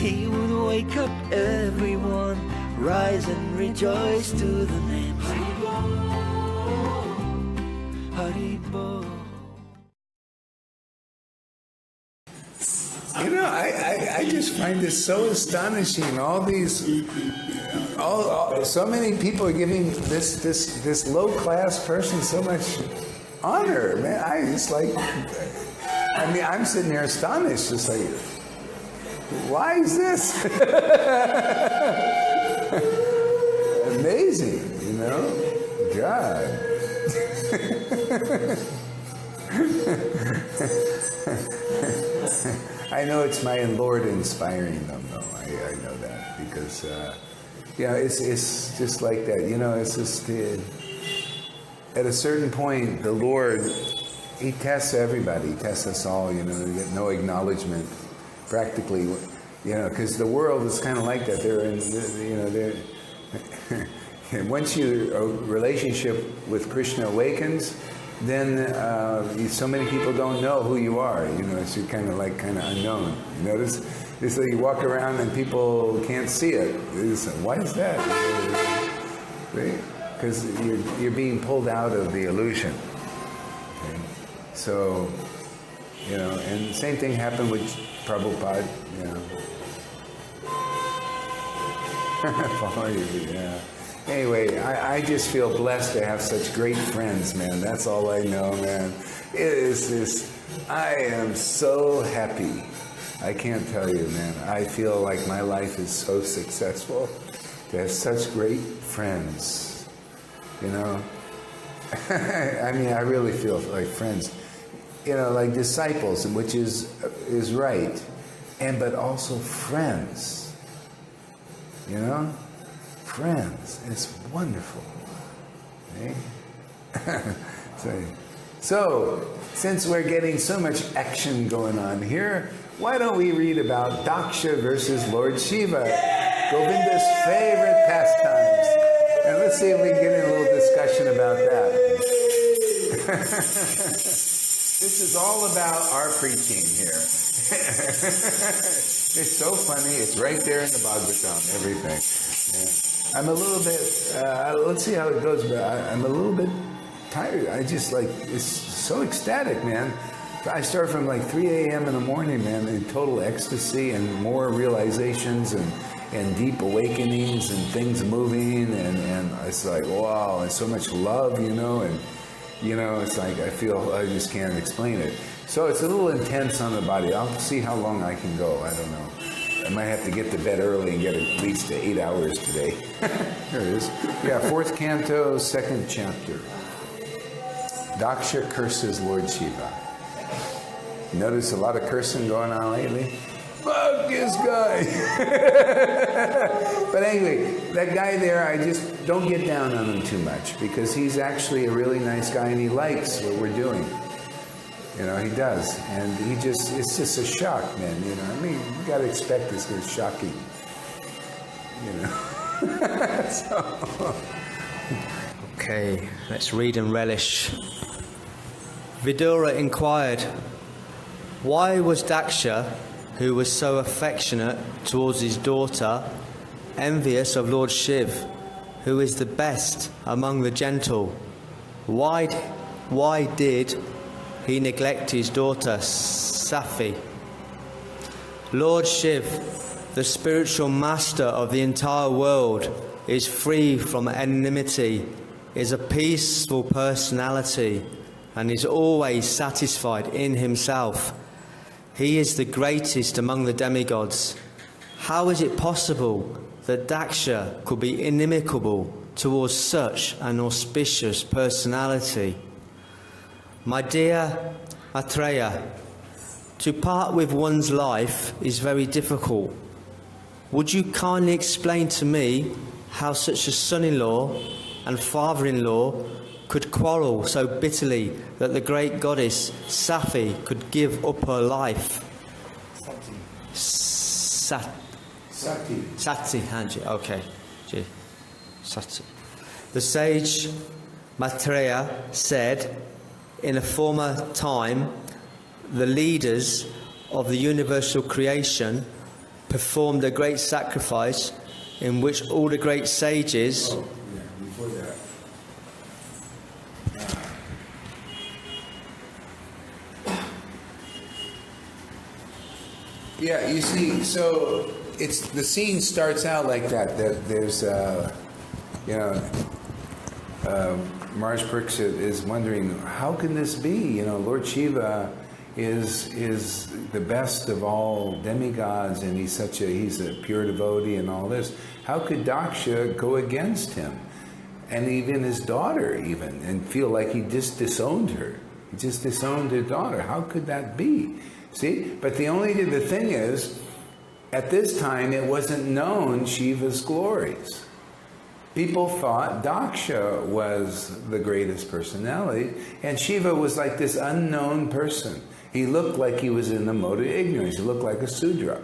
He would wake up everyone, rise and rejoice to the name Haribo, Haribo. You know, I just find this so astonishing. All these, so many people are giving this low class person so much honor, man. I'm sitting there astonished, just like, why is this? Amazing, you know? God. I know it's my Lord inspiring them, though. I know that because, it's just like that. You know, it's just at a certain point, the Lord, He tests everybody. He tests us all. You know, you get no acknowledgement, practically. You know, because the world is kind of like that. Once your relationship with Krishna awakens, then so many people don't know who you are. You know, it's kind of unknown. You notice? It's like you walk around and people can't see it. Why is that? Right? Because you're being pulled out of the illusion. Okay? So, you know, and the same thing happened with Prabhupada. You know. Follow you, yeah. Anyway, I just feel blessed to have such great friends, man. That's all I know, man. I am so happy. I can't tell you, man. I feel like my life is so successful to have such great friends, you know? I mean, I really feel like friends, you know, like disciples, which is right, but also friends, you know? Friends, it's wonderful. Okay? So, since we're getting so much action going on here, why don't we read about Daksha versus Lord Shiva, Govinda's favorite pastimes. And let's see if we can get in a little discussion about that. This is all about our preaching here. It's so funny. It's right there in the Bhagavatam, everything. Yeah. I'm a little bit, let's see how it goes, but I'm a little bit tired. I just it's so ecstatic, man. I start from like 3 a.m. in the morning, man, in total ecstasy and more realizations and deep awakenings and things moving. And it's like, wow, and so much love, you know, and, you know, it's like I just can't explain it. So it's a little intense on the body. I'll see how long I can go. I don't know. I might have to get to bed early and get at least 8 hours today. Here it is. Yeah, 4th canto, 2nd chapter. Daksha curses Lord Shiva. Notice a lot of cursing going on lately. Fuck this guy! But anyway, that guy there, I just don't get down on him too much because he's actually a really nice guy and he likes what we're doing. You know, he does. And it's just a shock, man. You know, I mean, you got to expect this is shocking. You know. So. Okay, let's read and relish. Vidura inquired, why was Daksha, who was so affectionate towards his daughter, envious of Lord Shiv, who is the best among the gentle? Why did he neglect his daughter Safi? Lord Shiv, the spiritual master of the entire world, is free from enmity, is a peaceful personality, and is always satisfied in himself. He is the greatest among the demigods. How is it possible that Daksha could be inimical towards such an auspicious personality? My dear Maitreya, to part with one's life is very difficult. Would you kindly explain to me how such a son-in-law and father-in-law could quarrel so bitterly that the great goddess Safi could give up her life? Sati. Hanji. Okay. Sati. The sage Maitreya said, in a former time, the leaders of the universal creation performed a great sacrifice in which all the great sages before that. Yeah, you see, so it's the scene starts out like that. There's, Mars Pariksit is wondering, how can this be? Lord Shiva is the best of all demigods, and he's a pure devotee and all this. How could Daksha go against him? And even his daughter and feel like he just disowned her. He just disowned his daughter. How could that be? See? But the thing is, at this time it wasn't known Shiva's glories. People thought Daksha was the greatest personality, and Shiva was like this unknown person. He looked like he was in the mode of ignorance. He looked like a Sudra,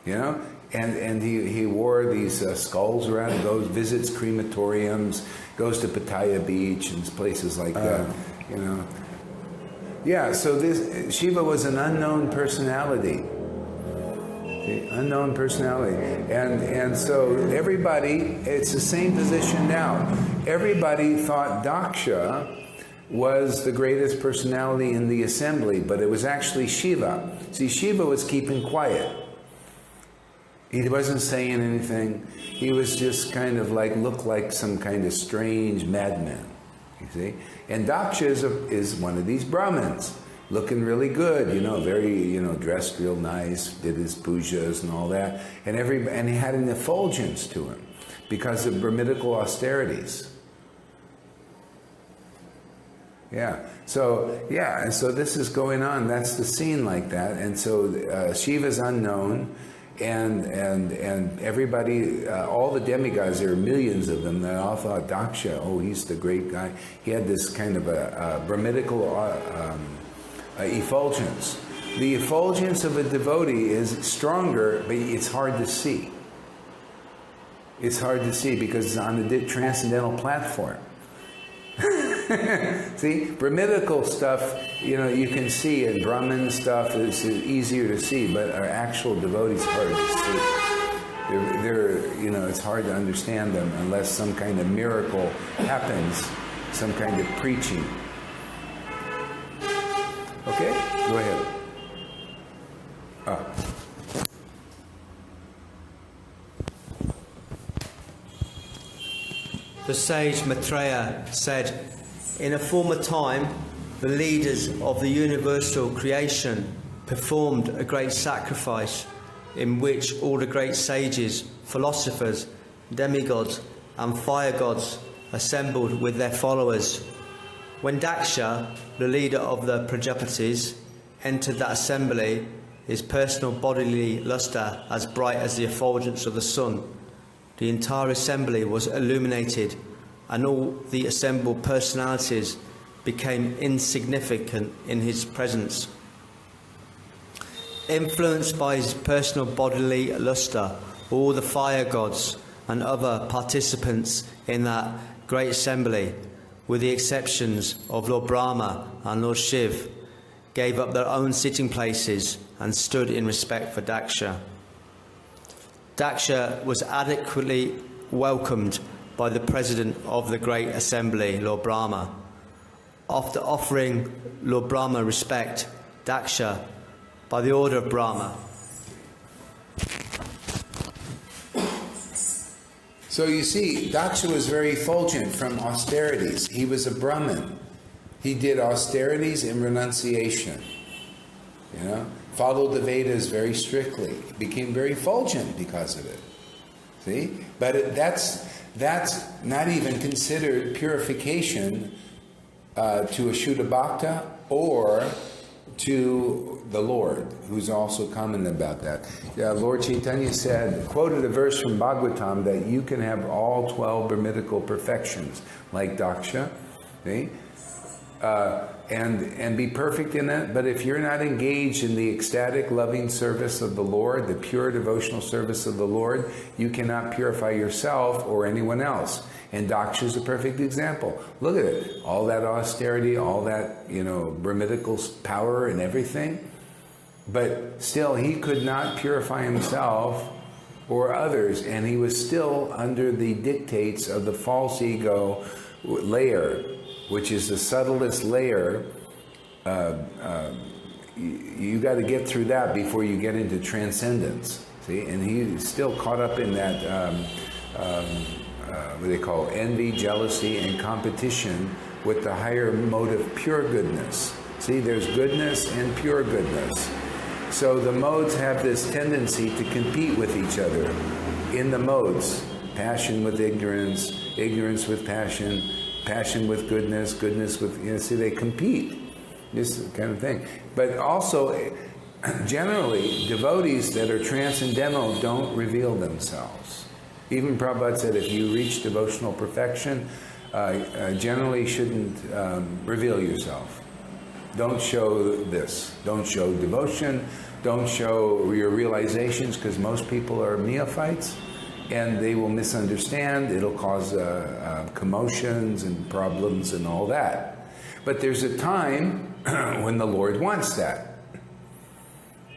and he wore these skulls around, visits crematoriums, goes to Pattaya Beach and places like that, Yeah, so this Shiva was an unknown personality. The unknown personality. And so everybody, it's the same position now. Everybody thought Daksha was the greatest personality in the assembly, but it was actually Shiva. See, Shiva was keeping quiet. He wasn't saying anything. He was just kind of looked like some kind of strange madman, you see. And Daksha is one of these Brahmins, looking really good, very, dressed real nice, did his pujas and all that. And he had an effulgence to him because of Brahminical austerities. So this is going on. That's the scene like that. And so Shiva's unknown, and everybody, all the demigods, there are millions of them, they all thought Daksha, he's the great guy. He had this kind of a Brahminical effulgence. The effulgence of a devotee is stronger, but it's hard to see. It's hard to see because it's on the transcendental platform. See, Brahminical stuff, you can see, and Brahmin stuff is easier to see, but our actual devotees hard to see. They're it's hard to understand them unless some kind of miracle happens, some kind of preaching. Okay, go ahead. The sage Maitreya said, in a former time, the leaders of the universal creation performed a great sacrifice in which all the great sages, philosophers, demigods and fire gods assembled with their followers. When Daksha, the leader of the Prajapatis, entered that assembly, his personal bodily lustre as bright as the effulgence of the sun, the entire assembly was illuminated, and all the assembled personalities became insignificant in his presence. Influenced by his personal bodily lustre, all the fire gods and other participants in that great assembly, with the exceptions of Lord Brahma and Lord Shiv, gave up their own sitting places and stood in respect for Daksha. Daksha was adequately welcomed by the president of the great assembly, Lord Brahma. After offering Lord Brahma respect, Daksha, by the order of Brahma. So you see, Daksha was very effulgent from austerities. He was a Brahmin. He did austerities and renunciation. Followed the Vedas very strictly. Became very effulgent because of it. See? But that's not even considered purification to a Shuddha Bhakta or to the Lord, who's also commented about that. Lord Chaitanya quoted a verse from Bhagavatam that you can have all 12 Brahminical perfections, like Daksha, see? And be perfect in it, but if you're not engaged in the ecstatic, loving service of the Lord, the pure devotional service of the Lord, you cannot purify yourself or anyone else. And Daksha is a perfect example. Look at it. All that austerity, all that, Brahminical power and everything. But still, he could not purify himself or others, and he was still under the dictates of the false ego layer, which is the subtlest layer. You got to get through that before you get into transcendence. See, and he's still caught up in that what they call envy, jealousy, and competition with the higher mode of pure goodness. See, there's goodness and pure goodness. So the modes have this tendency to compete with each other in the modes. Passion with ignorance, ignorance with passion, passion with goodness, goodness with, see, they compete. This kind of thing. But also, generally, devotees that are transcendental don't reveal themselves. Even Prabhupada said if you reach devotional perfection, generally shouldn't reveal yourself. Don't show this. Don't show devotion. Don't show your realizations, because most people are neophytes and they will misunderstand. It'll cause commotions and problems and all that. But there's a time when the Lord wants that.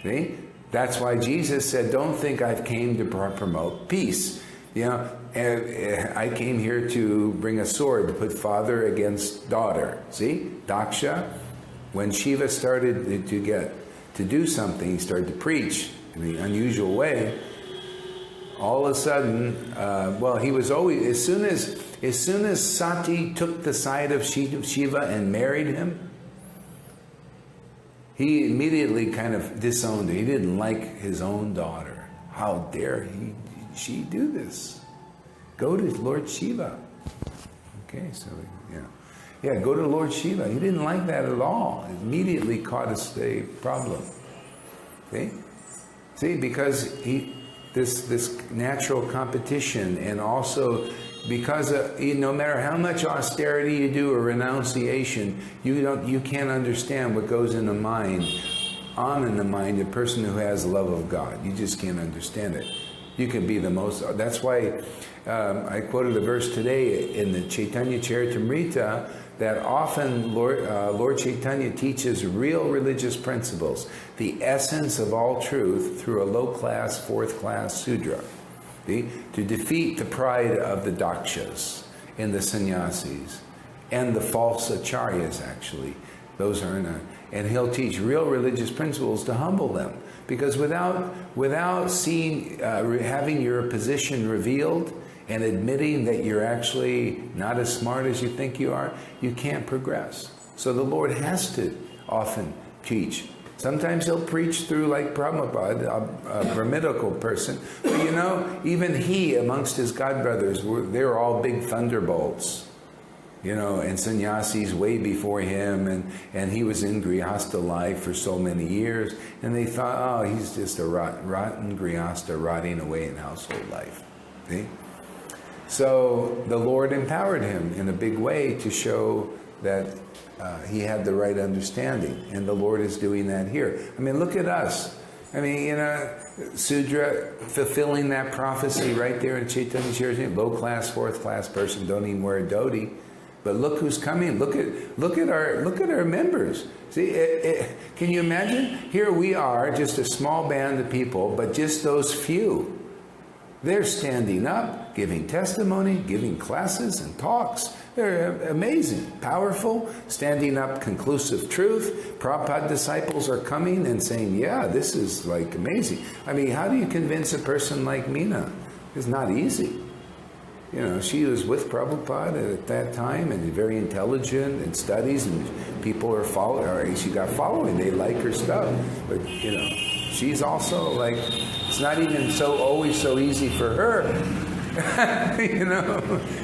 See? That's why Jesus said, don't think I've came to promote peace. You know, I came here to bring a sword to put father against daughter. See? Daksha, when Shiva started to do something, he started to preach in the unusual way, all of a sudden, well, he was always, as soon as Sati took the side of Shiva and married him, he immediately kind of disowned her. He didn't like his own daughter. How dare she do this? Go to Lord Shiva. Okay, so, yeah, go to Lord Shiva. He didn't like that at all. It immediately caused a problem. See, because this natural competition, and also because no matter how much austerity you do or renunciation, you can't understand what goes in the mind, a person who has love of God. You just can't understand it. You can be the most. That's why I quoted a verse today in the Chaitanya Charitamrita that often Lord Chaitanya teaches real religious principles, the essence of all truth, through a low-class, fourth-class Sudra. See? To defeat the pride of the Dakshas and the sannyasis and the false acharyas, actually. Those are and he'll teach real religious principles to humble them. Because without seeing, having your position revealed and admitting that you're actually not as smart as you think you are, you can't progress. So the Lord has to often teach. Sometimes he'll preach through, like Prabhupada, a Brahminical person. But even he, amongst his godbrothers, they were all big thunderbolts. And sannyasis way before him, and he was in Grihastha life for so many years, and they thought, oh, he's just a rotten Grihastha rotting away in household life. See? So the Lord empowered him in a big way to show that he had the right understanding, and the Lord is doing that here. I mean, look at us. I mean, Sudra fulfilling that prophecy right there in Chaitanya Charitamrita, low-class, fourth-class person, don't even wear a dhoti. But look who's coming. Look at our members. See, can you imagine? Here we are, just a small band of people, but just those few. They're standing up, giving testimony, giving classes and talks. They're amazing, powerful, standing up conclusive truth. Prabhupada disciples are coming and saying, yeah, this is like amazing. I mean, how do you convince a person like Meena? It's not easy. She was with Prabhupada at that time, and very intelligent and studies, and people are following her. She got following. They like her stuff. But, she's also like, it's not even always so easy for her,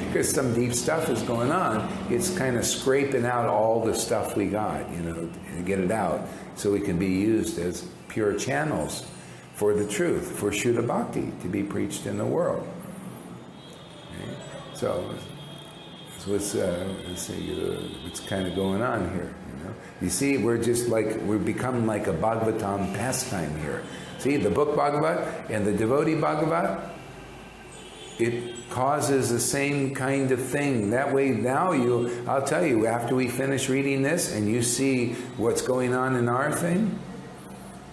because some deep stuff is going on. It's kind of scraping out all the stuff we got, to get it out so we can be used as pure channels for the truth, for Shuddha Bhakti, to be preached in the world. So what's kind of going on here? You see, we've become like a Bhagavatam pastime here. See, the book Bhagavat and the devotee Bhagavat, it causes the same kind of thing. That way now I'll tell you, after we finish reading this and you see what's going on in our thing,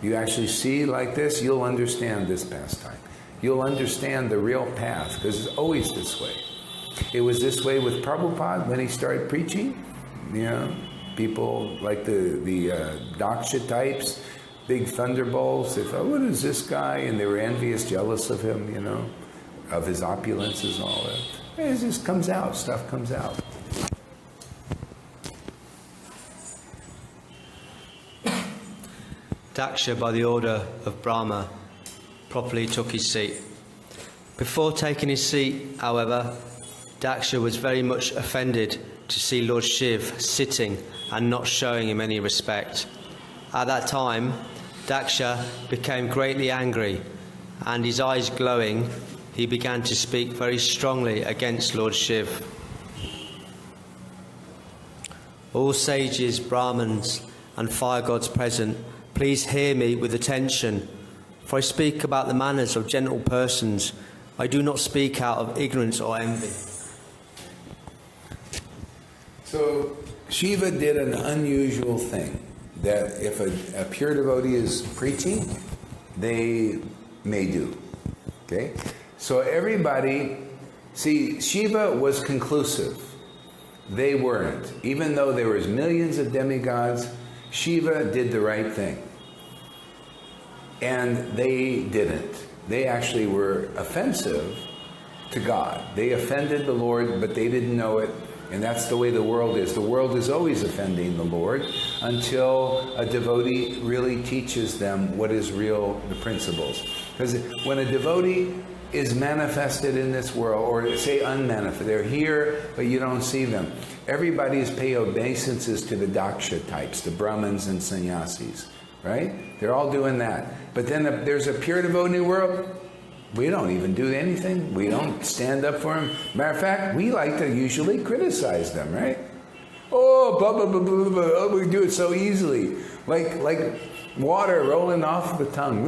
You actually see like this, you'll understand this pastime. You'll understand the real path, because it's always this way. It was this way with Prabhupada when he started preaching. You know, people like the Daksha types, big thunderbolts, they thought, what is this guy? And they were envious, jealous of him, you know, of his opulences and all that. It just comes out, stuff comes out. Daksha, by the order of Brahma, properly took his seat. Before taking his seat, however, Daksha was very much offended to see Lord Shiv sitting and not showing him any respect. At that time, Daksha became greatly angry, and his eyes glowing, he began to speak very strongly against Lord Shiv. All sages, Brahmins, and fire gods present, please hear me with attention, for I speak about the manners of gentle persons. I do not speak out of ignorance or envy. So Shiva did an unusual thing, that if a pure devotee is preaching, they may do. Okay? So everybody, see, Shiva was conclusive. They weren't. Even though there was millions of demigods, Shiva did the right thing. And they didn't. They actually were offensive to God. They offended the Lord, but they didn't know it. And that's the way the world is. The world is always offending the Lord until a devotee really teaches them what is real, the principles. Because when a devotee is manifested in this world, or say unmanifested, they're here, but you don't see them. Everybody is paying obeisances to the Daksha types, the Brahmins and sannyasis, right? They're all doing that. But then there's a pure devotee world. We don't even do anything. We don't stand up for them. Matter of fact, we like to usually criticize them, right? Oh, blah, blah, blah, blah, blah. Oh, we do it so easily. Like water rolling off the tongue.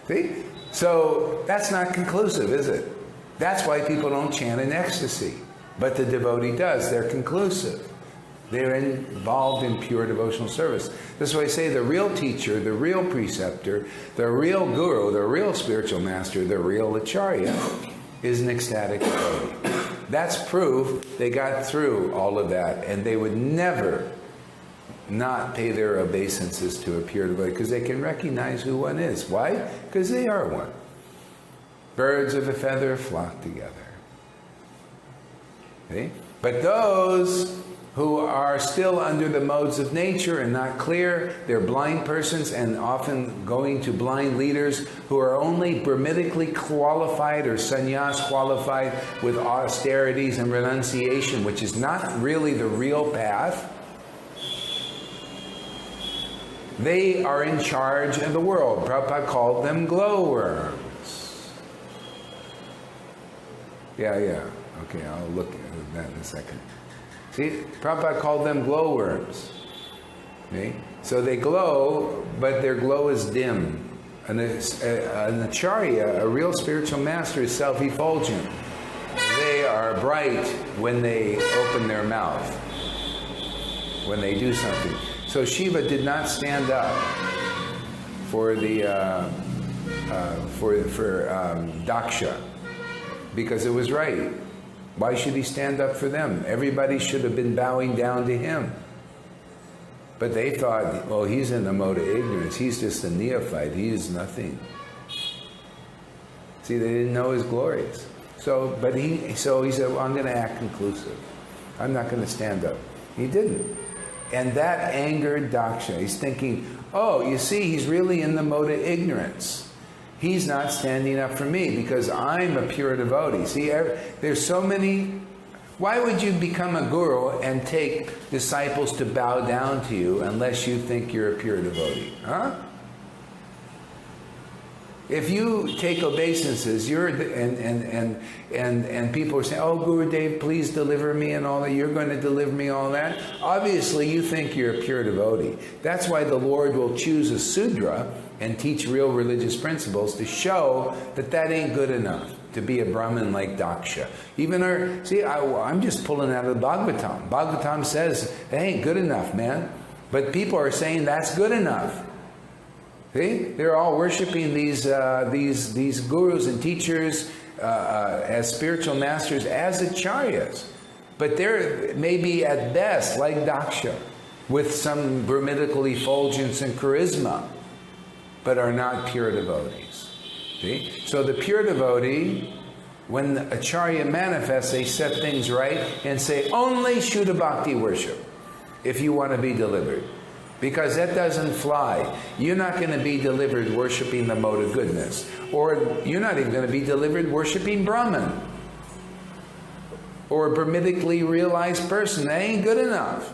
See? So that's not conclusive, is it? That's why people don't chant in ecstasy. But the devotee does. They're conclusive. They're involved in pure devotional service. This is why I say the real teacher, the real preceptor, the real guru, the real spiritual master, the real acharya is an ecstatic devotee. That's proof they got through all of that, and they would never not pay their obeisances to a pure devotee, because they can recognize who one is. Why? Because they are one. Birds of a feather flock together. Okay? But those who are still under the modes of nature and not clear, they're blind persons, and often going to blind leaders who are only Brahmitically qualified or sannyas qualified with austerities and renunciation, which is not really the real path. They are in charge of the world. Prabhupada called them glowworms. Yeah. Okay, I'll look at that in a second. See, Prabhupada called them glowworms. Okay? So they glow, but their glow is dim. An acharya, a real spiritual master, is self-effulgent. They are bright when they open their mouth, when they do something. So Shiva did not stand up for the Daksha, because it was right. Why should he stand up for them? Everybody should have been bowing down to him. But they thought, well, he's in the mode of ignorance. He's just a neophyte. He is nothing. See, they didn't know his glories. So he said, well, I'm going to act conclusive. I'm not going to stand up. He didn't. And that angered Daksha. He's thinking, oh, you see, he's really in the mode of ignorance. He's not standing up for me because I'm a pure devotee. See, there's so many. Why would you become a guru and take disciples to bow down to you unless you think you're a pure devotee? Huh? If you take obeisances, and people are saying, oh, Gurudev, please deliver me and all that, you're going to deliver me all that. Obviously, you think you're a pure devotee. That's why the Lord will choose a Sudra and teach real religious principles to show that that ain't good enough to be a Brahmin like Daksha. I'm just pulling out of the Bhagavatam. Bhagavatam says, it ain't good enough, man. But people are saying that's good enough. See? They're all worshiping these gurus and teachers as spiritual masters, as acharyas. But they're maybe at best like Daksha, with some Brahminical effulgence and charisma, but are not pure devotees. See? So the pure devotee, when the acharya manifests, they set things right and say, only Shuddha Bhakti worship if you want to be delivered. Because that doesn't fly. You're not going to be delivered worshiping the mode of goodness. Or you're not even going to be delivered worshiping Brahman. Or a Brahminically realized person. That ain't good enough.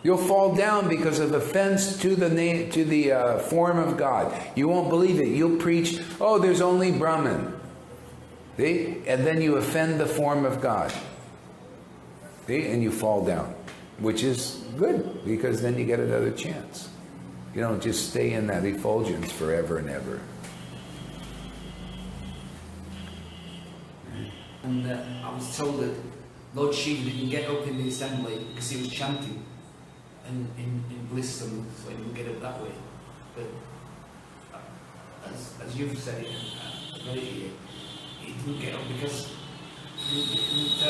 You'll fall down because of offense to the form of God. You won't believe it. You'll preach, oh, there's only Brahman. See? And then you offend the form of God. See? And you fall down. Which is good, because then you get another chance. You don't just stay in that effulgence forever and ever. And I was told that Lord Shiva didn't get up in the assembly because he was chanting and in bliss, so he didn't get up that way. But as you've said it, he didn't get up because he didn't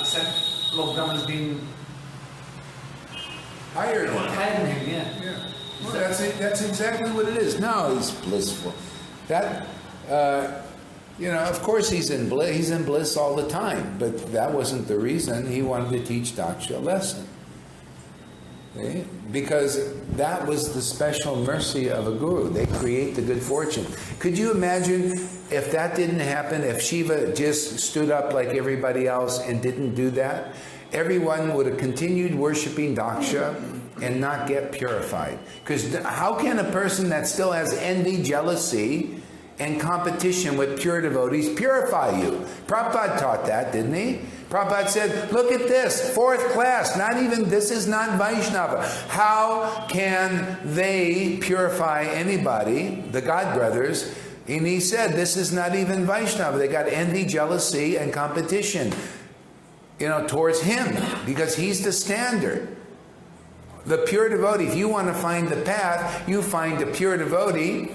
accept Lord Brahman's being Higher than him, yeah. Well, that's exactly what it is. No, he's blissful. That, of course he's in bliss. He's in bliss all the time. But that wasn't the reason he wanted to teach Daksha a lesson. See? Because that was the special mercy of a guru. They create the good fortune. Could you imagine if that didn't happen, if Shiva just stood up like everybody else and didn't do that? Everyone would have continued worshiping Daksha and not get purified. Because how can a person that still has envy, jealousy, and competition with pure devotees purify you? Prabhupada taught that, didn't he? Prabhupada said, look at this, 4th class, this is not Vaishnava. How can they purify anybody, the God brothers? And he said, this is not even Vaishnava. They got envy, jealousy, and competition, towards him, because he's the standard. The pure devotee, if you want to find the path, you find a pure devotee,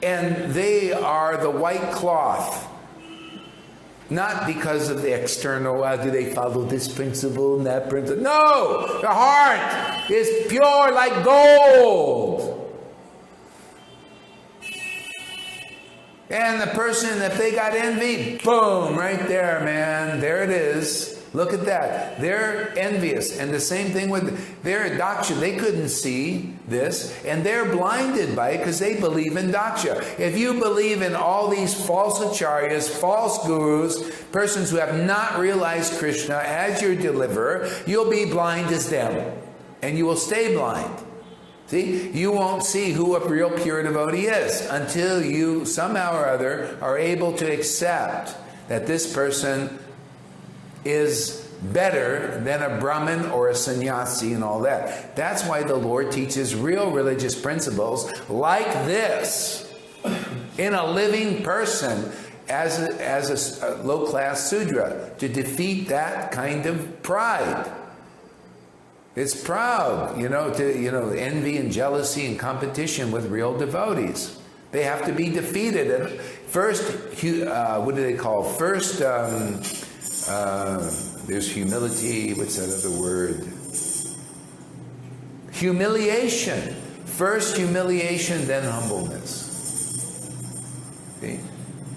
and they are the white cloth. Not because of the external, do they follow this principle and that principle? No! The heart is pure like gold. And the person, if they got envy, boom, right there, man. There it is. Look at that. They're envious. And the same thing with their Daksha. They couldn't see this. And they're blinded by it because they believe in Daksha. If you believe in all these false acharyas, false gurus, persons who have not realized Krishna as your deliverer, you'll be blind as them. And you will stay blind. See, you won't see who a real pure devotee is until you somehow or other are able to accept that this person is better than a Brahmin or a sannyasi and all that. That's why the Lord teaches real religious principles like this in a living person as a low-class Sudra to defeat that kind of pride. It's proud, envy and jealousy and competition with real devotees. They have to be defeated. And first, what do they call? First, there's humility. What's that other word? Humiliation. First humiliation, then humbleness. See?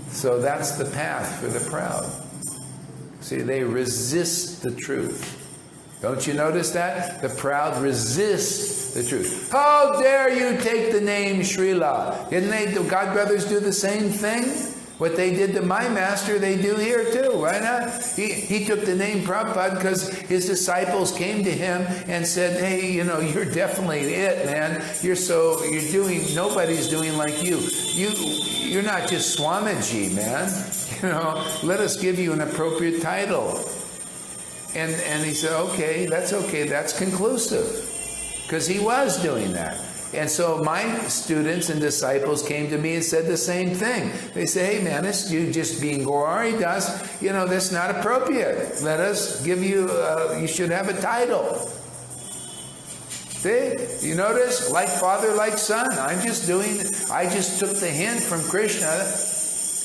So that's the path for the proud. See, they resist the truth. Don't you notice that? The proud resist the truth. How dare you take the name Srila? Didn't the God brothers do the same thing? What they did to my master, they do here too. Why not? He took the name Prabhupada because his disciples came to him and said, hey, you're definitely it, man. Nobody's doing like you. You're not just Swamiji, man. Let us give you an appropriate title. And he said, okay, that's conclusive. Because he was doing that. And so my students and disciples came to me and said the same thing. They say, hey man, it's you just being Gaurari Das, that's not appropriate. Let us give you, you should have a title. See, you notice, like father, like son. I just took the hint from Krishna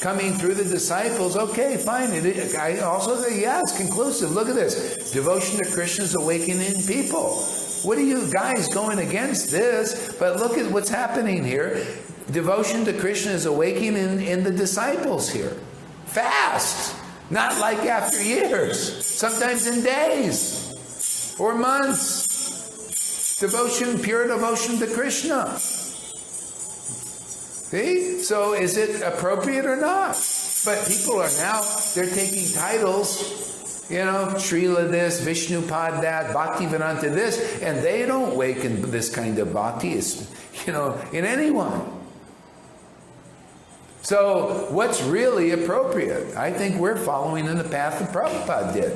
coming through the disciples. Okay, fine. I also say, yeah, it's conclusive. Look at this. Devotion to Krishna is awakening people. What are you guys going against this? But look at what's happening here. Devotion to Krishna is awakening in the disciples here. Fast. Not like after years. Sometimes in days or months. Devotion, pure devotion to Krishna. See? So is it appropriate or not? But people are now, they're taking titles, you know, Srila this, Vishnupad that, Bhaktivedanta this, and they don't awaken this kind of bhakti, you know, in anyone. So what's really appropriate? I think we're following in the path that Prabhupada did.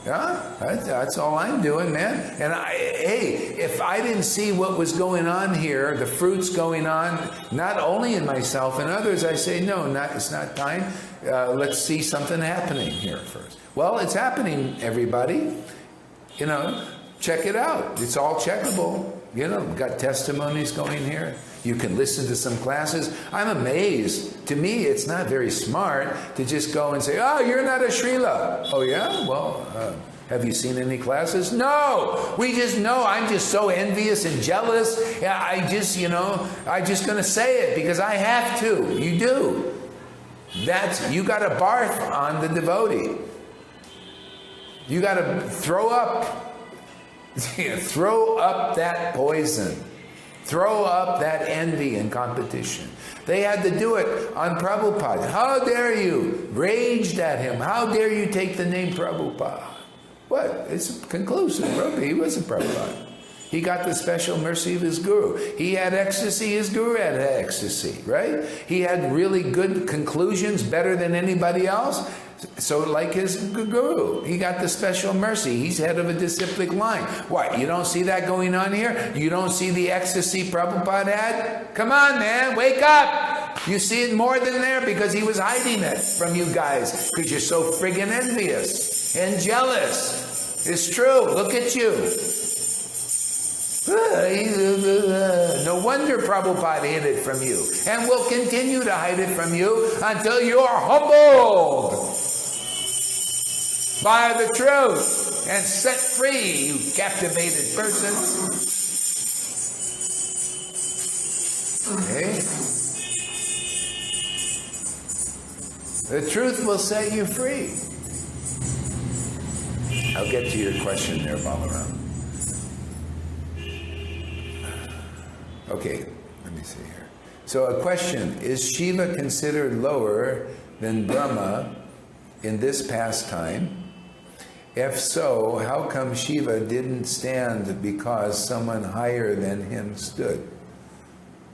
Yeah, that's all I'm doing, man. And hey, if I didn't see what was going on here, the fruits going on, not only in myself and others, I say, no, it's not time. Let's see something happening here first. Well, it's happening, everybody. You know, check it out. It's all checkable. You know, we've got testimonies going here. You can listen to some classes. I'm amazed. To me, it's not very smart to just go and say, oh, you're not a Srila. Oh, yeah? Well, have you seen any classes? No! We just know. I'm just so envious and jealous. Yeah, I'm just going to say it because I have to. You do. You got to barf on the devotee. You got to throw up. Throw up that poison. Throw up that envy and competition. They had to do it on Prabhupada. How dare you? Raged at him. How dare you take the name Prabhupada? What? It's conclusive. He was a Prabhupada. He got the special mercy of his guru. He had ecstasy, his guru had ecstasy, right? He had really good conclusions, better than anybody else. So like his guru, he got the special mercy. He's head of a disciplic line. What, you don't see that going on here? You don't see the ecstasy Prabhupada had? Come on, man, wake up! You see it more than there because he was hiding it from you guys because you're so friggin' envious and jealous. It's true, look at you. No wonder Prabhupada hid it from you and will continue to hide it from you until you are humbled by the truth and set free, you captivated person. Okay? The truth will set you free. I'll get to your question there, Balaram. Okay, let me see here. So a question, is Shiva considered lower than Brahma in this pastime? If so, how come Shiva didn't stand because someone higher than him stood?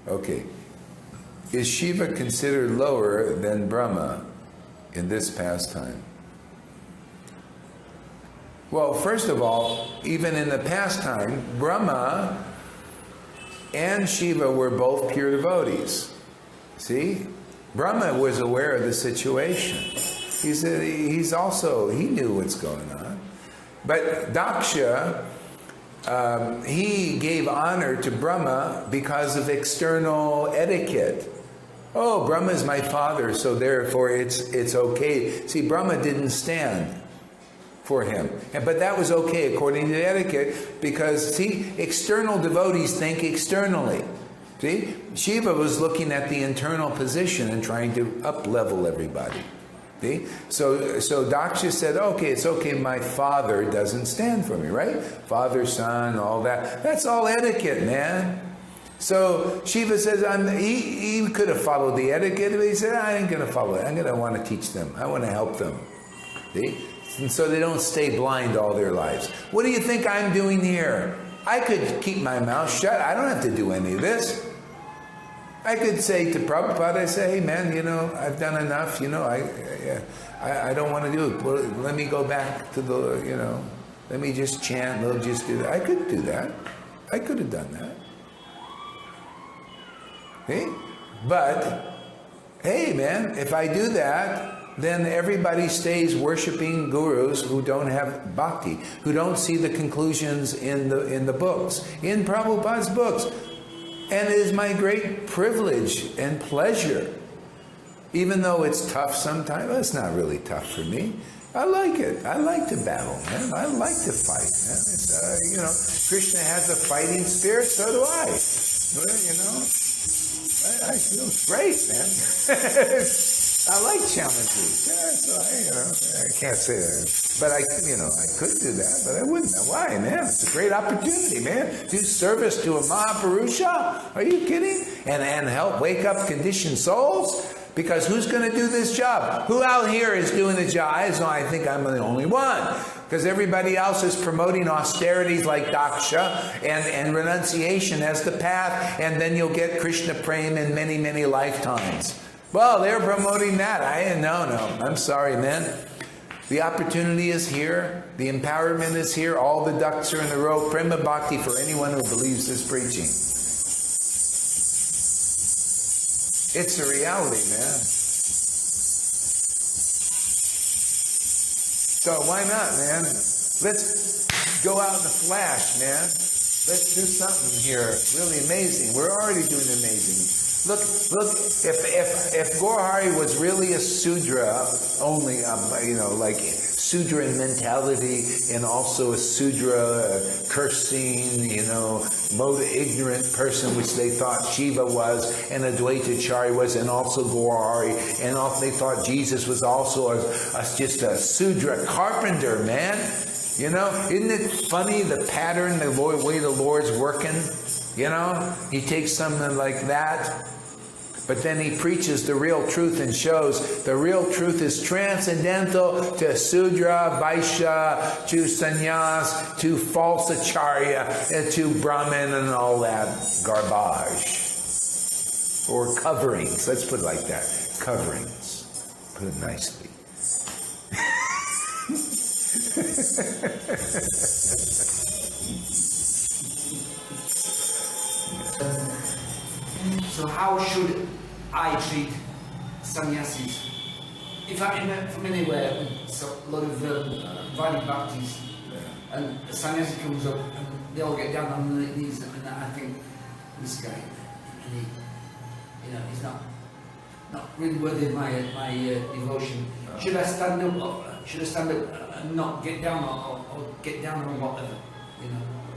Okay. Is Shiva considered lower than Brahma in this pastime? Well, first of all, even in the pastime, Brahma and Shiva were both pure devotees. See? Brahma was aware of the situation. He said he knew what's going on. But Daksha, he gave honor to Brahma because of external etiquette. Oh, Brahma is my father, so therefore it's okay. See, Brahma didn't stand for him. But that was okay according to the etiquette because, see, external devotees think externally. See? Shiva was looking at the internal position and trying to up-level everybody. See? So Daksha said, okay, it's okay, my father doesn't stand for me, right? Father, son, all that. That's all etiquette, man. So Shiva says, he could have followed the etiquette, but he said, I ain't going to follow it. I'm going to want to teach them. I want to help them. See? And so they don't stay blind all their lives. What do you think I'm doing here? I could keep my mouth shut. I don't have to do any of this. I could say to Prabhupada, I say, hey man, I've done enough, I don't want to do it. Well, let me go back to the, let me just chant, we'll just do that. I could do that. I could have done that. See? But, hey man, if I do that, then everybody stays worshipping gurus who don't have bhakti, who don't see the conclusions in the books, in Prabhupada's books. And it is my great privilege and pleasure, even though it's tough sometimes. Well, it's not really tough for me. I like it. I like to battle, man. I like to fight, man. It's, Krishna has a fighting spirit, so do I. Well, I feel great, man. I like challenges. So I can't say that. But I could do that, but I wouldn't. Why, man? It's a great opportunity, man. Do service to a Mahapurusha? Are you kidding? And help wake up conditioned souls? Because who's going to do this job? Who out here is doing the job? I think I'm the only one. Because everybody else is promoting austerities like daksha and renunciation as the path, and then you'll get Krishna prema in many, many lifetimes. Well, they're promoting that. No, I'm sorry, man. The opportunity is here. The empowerment is here. All the ducks are in a row. Prema Bhakti for anyone who believes this preaching. It's a reality, man. So why not, man? Let's go out in a flash, man. Let's do something here really amazing. We're already doing amazing. Look, if Gaurahari was really a Sudra, only, like Sudra in mentality, and also a Sudra cursing, ignorant person, which they thought Shiva was, and Advaitacharya was, and also Gaurahari, and they thought Jesus was also just a Sudra carpenter, man. Isn't it funny, the pattern, the way the Lord's working? He takes something like that, but then he preaches the real truth and shows the real truth is transcendental to Sudra, Vaishya, to Sannyas, to false Acharya, to Brahmin and all that garbage. Or coverings, let's put it like that, coverings. Put it nicely. So how should I treat sannyasis? If I'm from anywhere, so a lot of Vedic bhaktis, and a sannyasi comes up and they all get down on their knees, and I think, this guy, and he's not really worthy of my devotion. Should I stand up and not get down, or get down on whatever?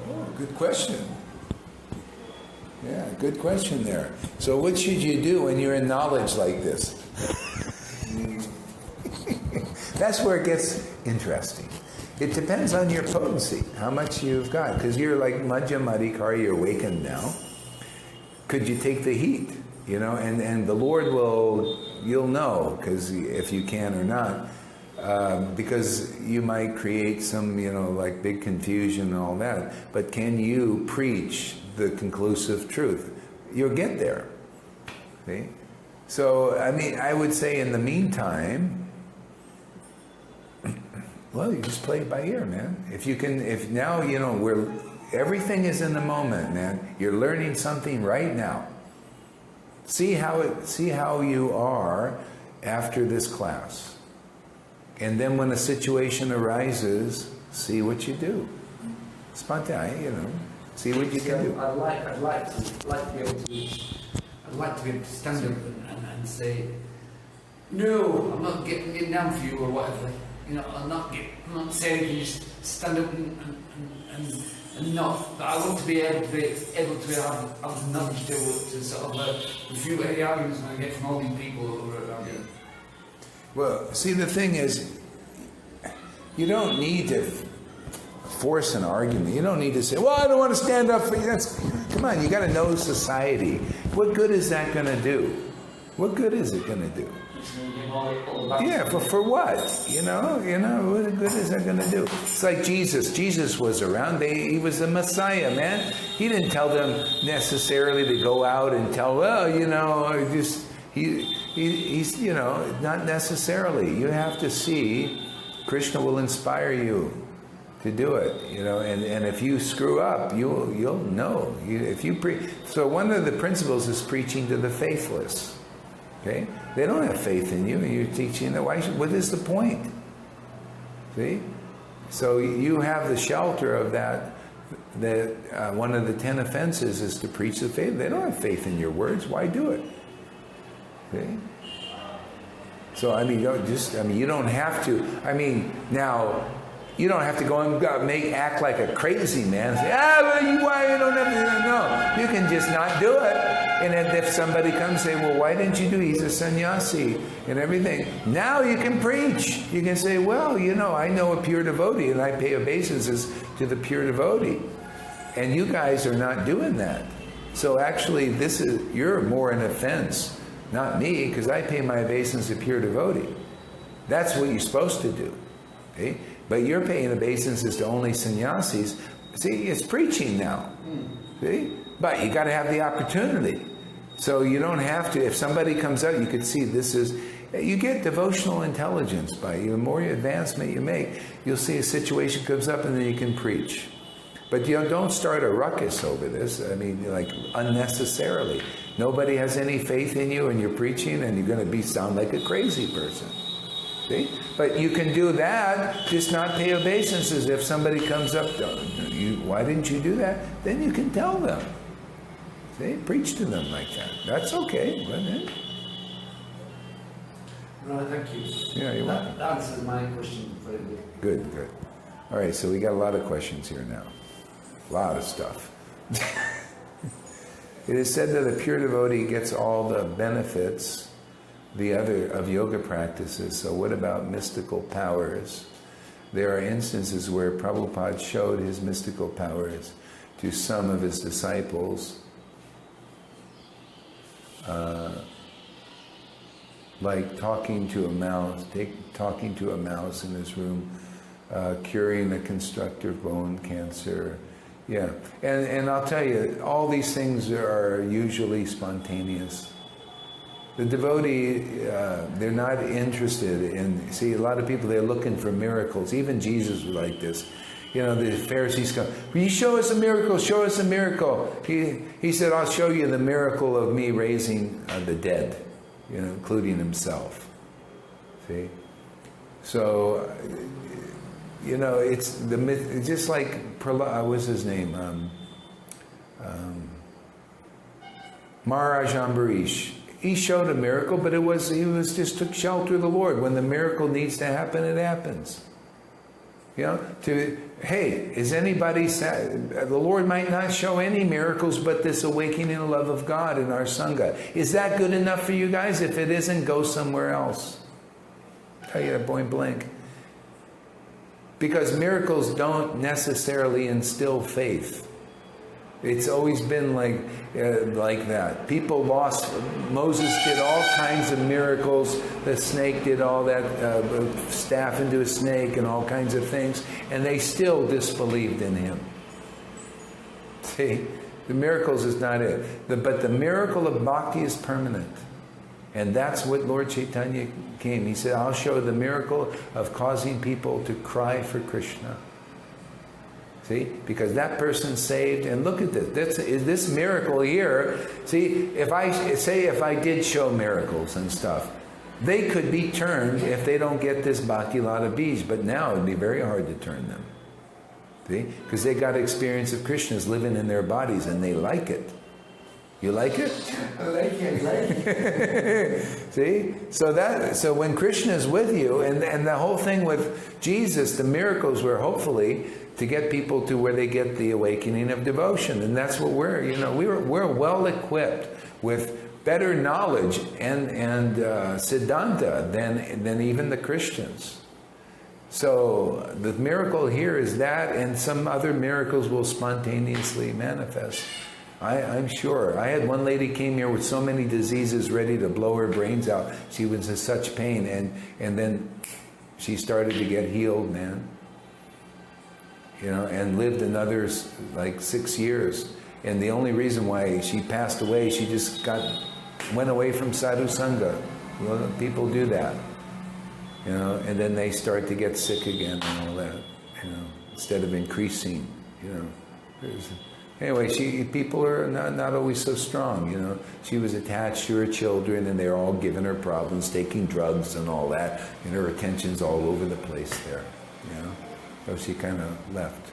Oh, good question. Yeah, good question there. So what should you do when you're in knowledge like this? That's where it gets interesting. It depends on your potency, how much you've got. Because you're like Madhya Madhikari, you're awakened now. Could you take the heat? And the Lord you'll know, because if you can or not, because you might create some, like big confusion and all that. But can you preach the conclusive truth? You'll get there. See? So, I would say in the meantime, well, you just play it by ear, man. If now, everything is in the moment, man. You're learning something right now. See how you are after this class. And then when a situation arises, see what you do. Spontaneous, see what you can do. I'd like to be able to stand up and say, no, I'm not getting down for you or whatever. I'm not saying you just stand up and not. But I want to be able to have knowledge to sort of refute any arguments I get from all these people who are around here. Well, see, the thing is, you don't need to force an argument. You don't need to say, well, I don't want to stand up for you. Come on, you got to know society. What good is that going to do? What good is it going to do? Yeah, for what? What good is that going to do? It's like Jesus. Jesus was around. He was the Messiah, man. He didn't tell them necessarily to go out and tell, he's not necessarily. You have to see, Krishna will inspire you to do it, and if you screw up, you'll know. So one of the principles is preaching to the faithless. Okay? They don't have faith in you, and you're teaching them. What is the point? See? So you have the shelter of that one of the 10 offenses is to preach the faith. They don't have faith in your words. Why do it? See? So, I mean, you don't have to. I mean, now, you don't have to go and act like a crazy man. Say, why you don't have to? No, you can just not do it. And if somebody comes and say, well, why didn't you do it? He's a sannyasi and everything. Now you can preach. You can say, well, I know a pure devotee and I pay obeisances to the pure devotee. And you guys are not doing that. So actually, you're more an offense, not me, because I pay my obeisance to pure devotee. That's what you're supposed to do. Okay? But you're paying obeisances to only sannyasis. See, it's preaching now. See? But you got to have the opportunity. So you don't have to, if somebody comes out, you could see you get devotional intelligence by the more advancement you make, you'll see a situation comes up and then you can preach. But don't start a ruckus over this. I mean, like unnecessarily. Nobody has any faith in you and you're preaching and you're going to sound like a crazy person. See? But you can do that, just not pay obeisances. If somebody comes up, why didn't you do that? Then you can tell them. See? Preach to them like that. That's okay. Right, thank you. Yeah, you're welcome. That answers my question very good. Good. All right, so we got a lot of questions here now. A lot of stuff. It is said that a pure devotee gets all the benefits of yoga practices. So what about mystical powers? There are instances where Prabhupada showed his mystical powers to some of his disciples, like talking to a mouse in his room, curing a constructive bone cancer. Yeah, and I'll tell you, all these things are usually spontaneous. The devotee, they're not interested in, see, a lot of people, they're looking for miracles. Even Jesus was like this. The Pharisees come, will you show us a miracle? Show us a miracle. He said, I'll show you the miracle of me raising the dead, including himself. See? So, it's just like, what's his name? Maharaj Ambarish. He showed a miracle, but he just took shelter of the Lord. When the miracle needs to happen, it happens. Is anybody sad? The Lord might not show any miracles, but this awakening of love of God in our Sangha. Is that good enough for you guys? If it isn't, go somewhere else. I'll tell you that point blank. Because miracles don't necessarily instill faith. It's always been like that. People Moses did all kinds of miracles. The snake did all that, staff into a snake and all kinds of things. And they still disbelieved in him. See, the miracles is not it. But the miracle of bhakti is permanent. And that's what Lord Chaitanya came. He said, I'll show the miracle of causing people to cry for Krishna. See? Because that person's saved. And look at this. This miracle here. See, if I did show miracles and stuff, they could be turned if they don't get this Bhakti Lata Bij. But now it would be very hard to turn them. See? Because they got experience of Krishna's living in their bodies and they like it. You like it? I like it. See? So when Krishna is with you, and the whole thing with Jesus, the miracles were hopefully to get people to where they get the awakening of devotion. And that's what we're well equipped with better knowledge and Siddhanta than even the Christians. So the miracle here is that, and some other miracles will spontaneously manifest. I'm sure. I had one lady came here with so many diseases ready to blow her brains out. She was in such pain, and then she started to get healed, man. And lived another 6 years. And the only reason why she passed away, she just went away from sadhu sangha. Well, people do that, and then they start to get sick again and all that, instead of increasing, Anyway, people are not always so strong, you know. She was attached to her children, and they're all giving her problems, taking drugs and all that, and her attention's all over the place there, you know. So she kind of left.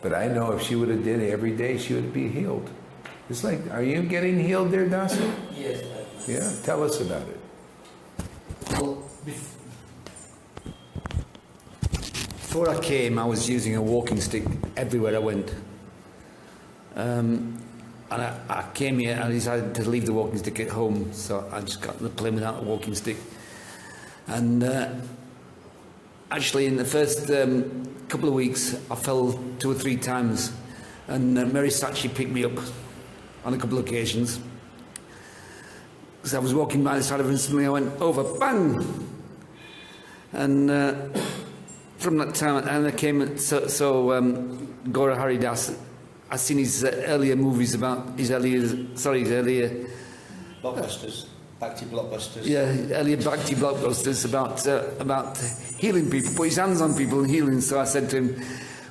But I know if she would have did it every day, she would be healed. It's like, are you getting healed there, Dasa? Yes. Yeah, tell us about it. Well, before I came, I was using a walking stick everywhere I went. And I came here and I decided to leave the walking stick at home, so I just got on the plane without a walking stick. And actually, in the first couple of weeks, I fell 2 or 3 times, and Mary Sachi picked me up on a couple of occasions. Because I was walking by the side of her and suddenly I went over, bang! And from that time, and I came, Gaura Haridas, I've seen his earlier movies about his earlier Blockbusters, Bhakti blockbusters. yeah, earlier Bhakti blockbusters about healing people, put his hands on people and healing. So I said to him,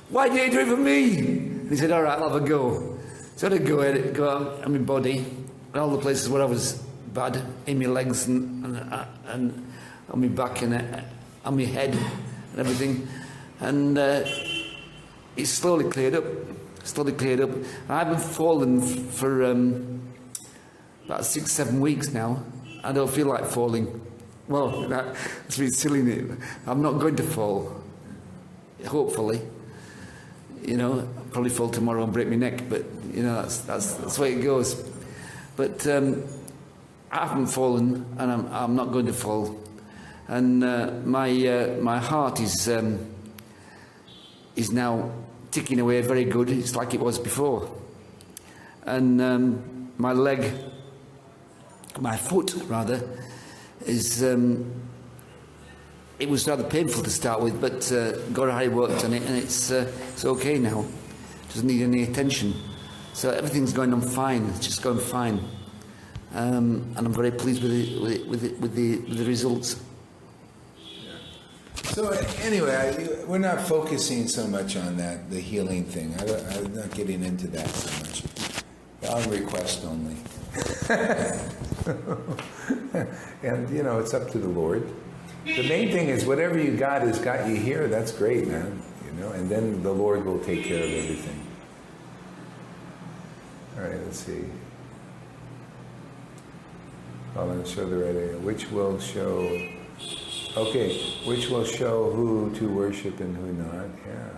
"Why did you do it for me?" And he said, "All right, I'll have a go." So I had to go out on my body, and all the places where I was bad, in my legs and on my back and on my head and everything, and it slowly cleared up. I haven't fallen for about 6-7 weeks now. I don't feel like falling. Well, that's a bit silly, isn't it? I'm not going to fall. Hopefully, you know, I'll probably fall tomorrow and break my neck, but you know that's the way it goes. But I haven't fallen, and I'm not going to fall. And my heart is now ticking away very good. It's like it was before. And my foot rather, is it was rather painful to start with, but Gaurahari worked on it, and it's okay now. Doesn't need any attention. So everything's going on fine. It's just going fine, and I'm very pleased with the results. So anyway, we're not focusing so much on that, the healing thing. I'm not getting into that so much. On request only. And, you know, it's up to the Lord. The main thing is whatever you got has got you here. That's great, man. You know, and then the Lord will take care of everything. All right, let's see. I'll show the right area. Which will show... Okay, which will show who to worship and who not. Yeah.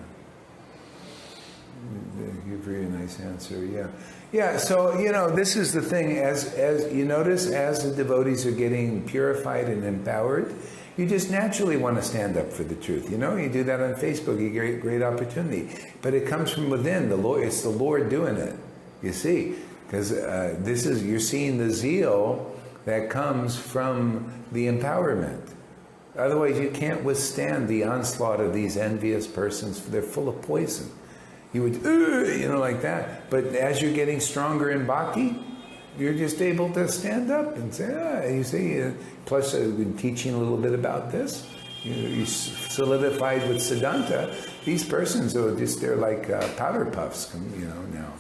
You very nice answer. Yeah. Yeah, so, you know, this is the thing. As you notice, as the devotees are getting purified and empowered, you just naturally want to stand up for the truth. You know, you do that on Facebook, you get great opportunity. But it comes from within. The Lord, it's the Lord doing it, you see. Because you're seeing the zeal that comes from the empowerment. Otherwise, you can't withstand the onslaught of these envious persons. They're full of poison. You would, you know, like that. But as you're getting stronger in bhakti, you're just able to stand up and say, you see. Plus, I've been teaching a little bit about this. You solidified with Siddhanta. These persons are just, they're like powder puffs, you know, now.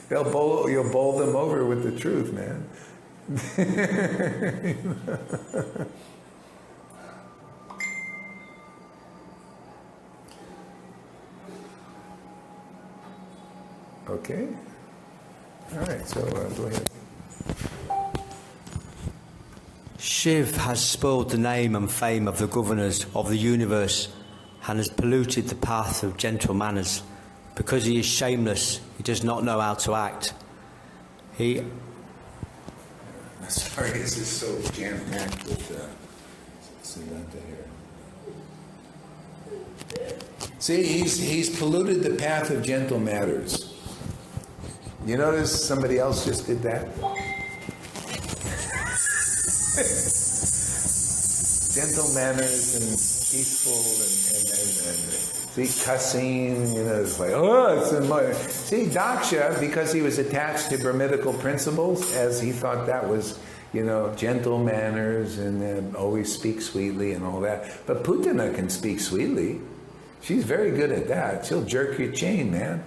You'll bowl them over with the truth, man. Okay. All right. So go ahead. Shiv has spoiled the name and fame of the governors of the universe and has polluted the path of gentle manners. Because he is shameless, he does not know how to act. Sorry, this is so jam-packed with Siddhanta here. See, he's polluted the path of gentle manners. You notice somebody else just did that? Gentle manners and peaceful and see, cussing, you know, it's like, it's see, Daksha, because he was attached to Brahmitical principles, as he thought that was, gentle manners and always speak sweetly and all that. But Putana can speak sweetly. She's very good at that. She'll jerk your chain, man.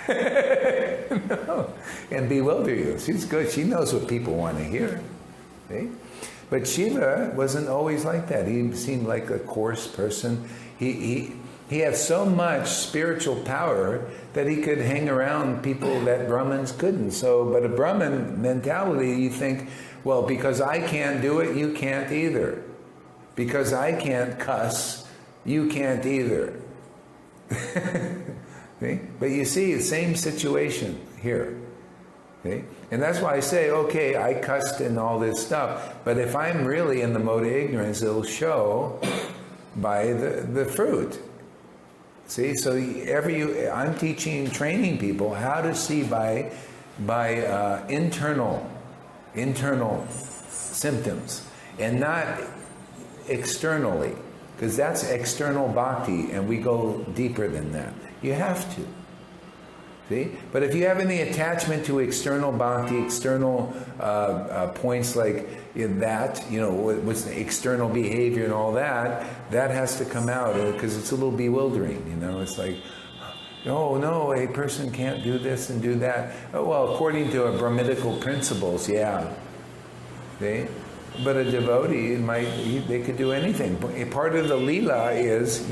No. And bewilder you. She's good. She knows what people want to hear. Okay? But Shiva wasn't always like that. He seemed like a coarse person. He had so much spiritual power that he could hang around people that Brahmins couldn't. So, but a Brahmin mentality, you think, well, because I can't do it, you can't either. Because I can't cuss, you can't either. Okay? But you see, the same situation here. Okay? And that's why I say, okay, I cussed and all this stuff, but if I'm really in the mode of ignorance, it'll show by the fruit. See, so I'm teaching, training people how to see by internal symptoms and not externally, because that's external bhakti, and we go deeper than that. You have to. See? But if you have any attachment to external bhakti, external points like that, what's the external behavior and all that, that has to come out because it's a little bewildering, It's like, oh no, a person can't do this and do that. Oh, well, according to Brahminical principles, yeah. See? But a devotee, they could do anything. Part of the lila is,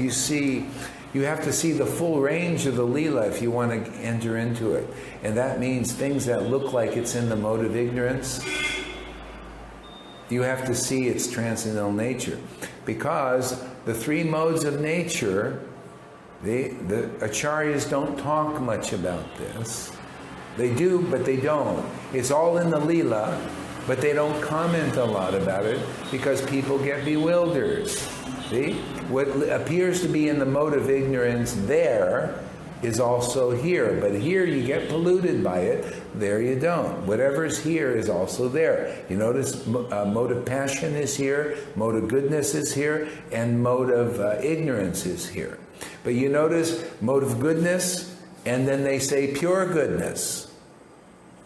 you have to see the full range of the lila if you want to enter into it. And that means things that look like it's in the mode of ignorance, you have to see its transcendental nature. Because the three modes of nature, the acharyas don't talk much about this. They do, but they don't. It's all in the lila, but they don't comment a lot about it because people get bewildered. See? What appears to be in the mode of ignorance there is also here. But here you get polluted by it. There you don't. Whatever's here is also there. You notice mode of passion is here, mode of goodness is here, and mode of ignorance is here. But you notice mode of goodness, and then they say pure goodness.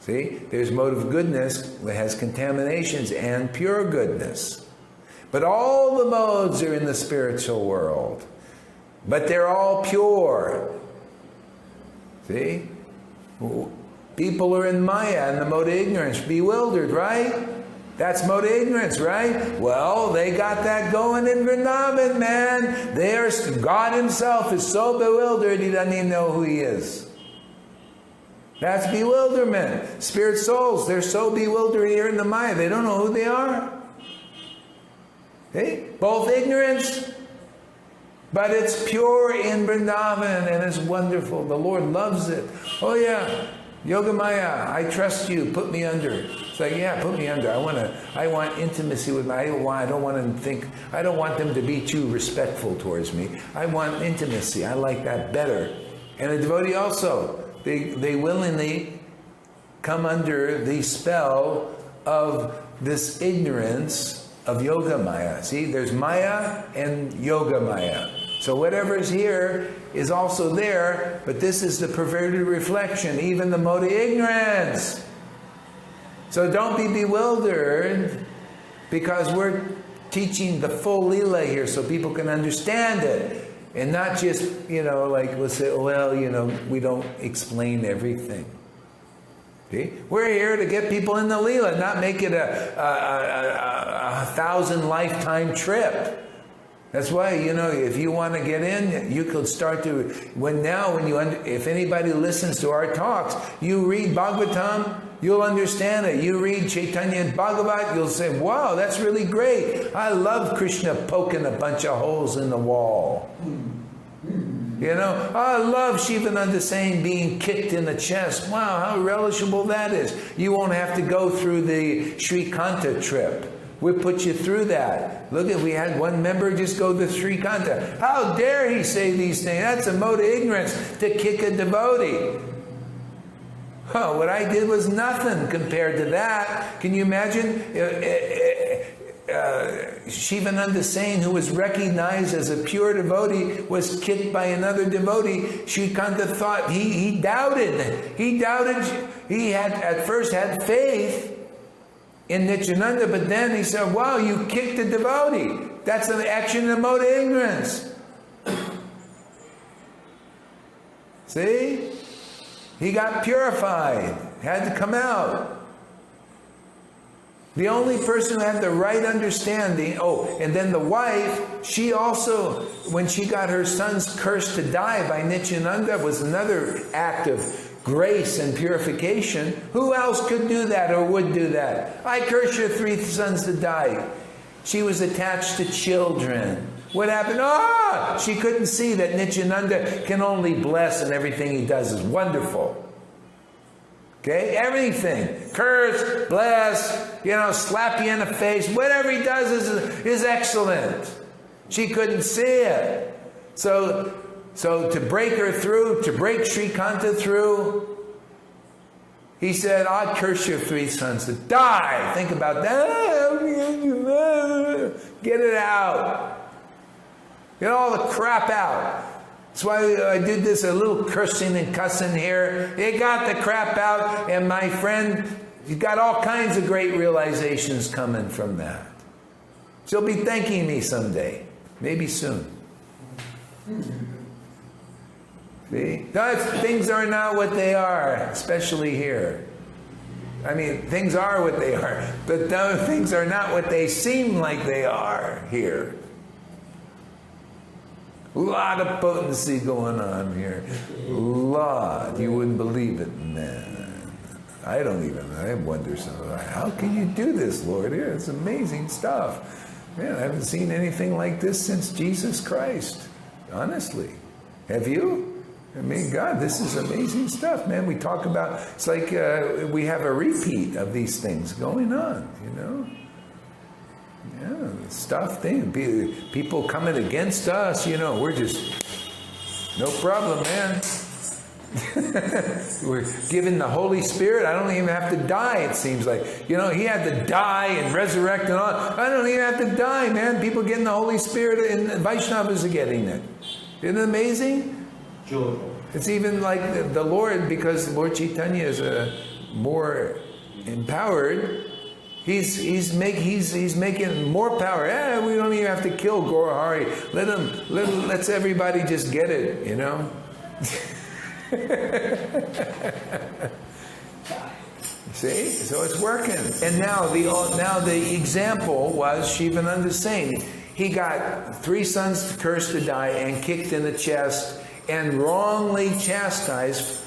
See? There's mode of goodness that has contaminations and pure goodness. But all the modes are in the spiritual world. But they're all pure. See? People are in Maya, in the mode of ignorance, bewildered, right? That's mode of ignorance, right? Well, they got that going in Vrindavan, man. God himself is so bewildered, he doesn't even know who he is. That's bewilderment. Spirit souls, they're so bewildered here in the Maya, they don't know who they are. Okay? Both ignorance, but it's pure in Vrindavan and it's wonderful. The Lord loves it. Oh yeah, Yogamaya, I trust you. Put me under. It's like, yeah, put me under. I want intimacy with my. I don't want them to be too respectful towards me. I want intimacy. I like that better. And a devotee also, they willingly come under the spell of this ignorance of Yoga Maya. See, there's Maya and Yoga Maya. So whatever's here is also there, but this is the perverted reflection, even the mode of ignorance. So don't be bewildered, because we're teaching the full Leela here so people can understand it. And not just, like we'll say, well, we don't explain everything. See? We're here to get people in the Leela, not make it a 1,000 lifetime trip. That's why, if you want to get in, you could start to, if anybody listens to our talks, you read Bhagavatam, you'll understand it. You read Chaitanya and Bhagavat, you'll say, wow, that's really great. I love Krishna poking a bunch of holes in the wall. I love Shivananda saying being kicked in the chest. Wow, how relishable that is. You won't have to go through the Srikanta trip. We put you through that. Look, we had one member just go to Srikanta. How dare he say these things? That's a mode of ignorance to kick a devotee. Oh, what I did was nothing compared to that. Can you imagine? Shivananda Sain, who was recognized as a pure devotee, was kicked by another devotee. Srikanta thought, he doubted. He had at first had faith. in Nityananda, but then he said, wow, you kicked the devotee. That's an action in the mode of ignorance. See? He got purified, had to come out. The only person who had the right understanding, and then the wife, she also, when she got her sons cursed to die by Nityananda, was another act of grace and purification. Who else could do that or would do that? I curse your 3 sons to die. She was attached to children. What happened? She couldn't see that Nityananda can only bless, and everything he does is wonderful. Okay? Everything. Curse, bless, slap you in the face. Whatever he does is excellent. She couldn't see it. So to break her through, to break Srikanta through, he said, I'll curse your 3 sons to die. Think about that. Get it out. Get all the crap out. That's why I did this, a little cursing and cussing here. It got the crap out, and my friend, you got all kinds of great realizations coming from that. She'll be thanking me someday. Maybe soon. See? Things are not what they are, especially here. I mean, things are what they are, but those things are not what they seem like they are here. A lot of potency going on here. A lot. You wouldn't believe it, man. I wonder, how can you do this, Lord? Yeah, it's amazing stuff. Man, I haven't seen anything like this since Jesus Christ. Honestly. Have you? I mean, God, this is amazing stuff, man. We talk about, it's like we have a repeat of these things going on, Yeah, stuff, people coming against us, we're just, no problem, man. We're given the Holy Spirit. I don't even have to die, it seems like. He had to die and resurrect and all. I don't even have to die, man. People getting the Holy Spirit, and Vaishnavas are getting it. Isn't it amazing? Joy. It's even like the Lord, because Lord Chaitanya is more empowered. He's making more power. We don't even have to kill Gaurahari. Let's everybody just get it, See? So it's working. And now the example was Shivananda saying he got 3 sons cursed to die and kicked in the chest and wrongly chastised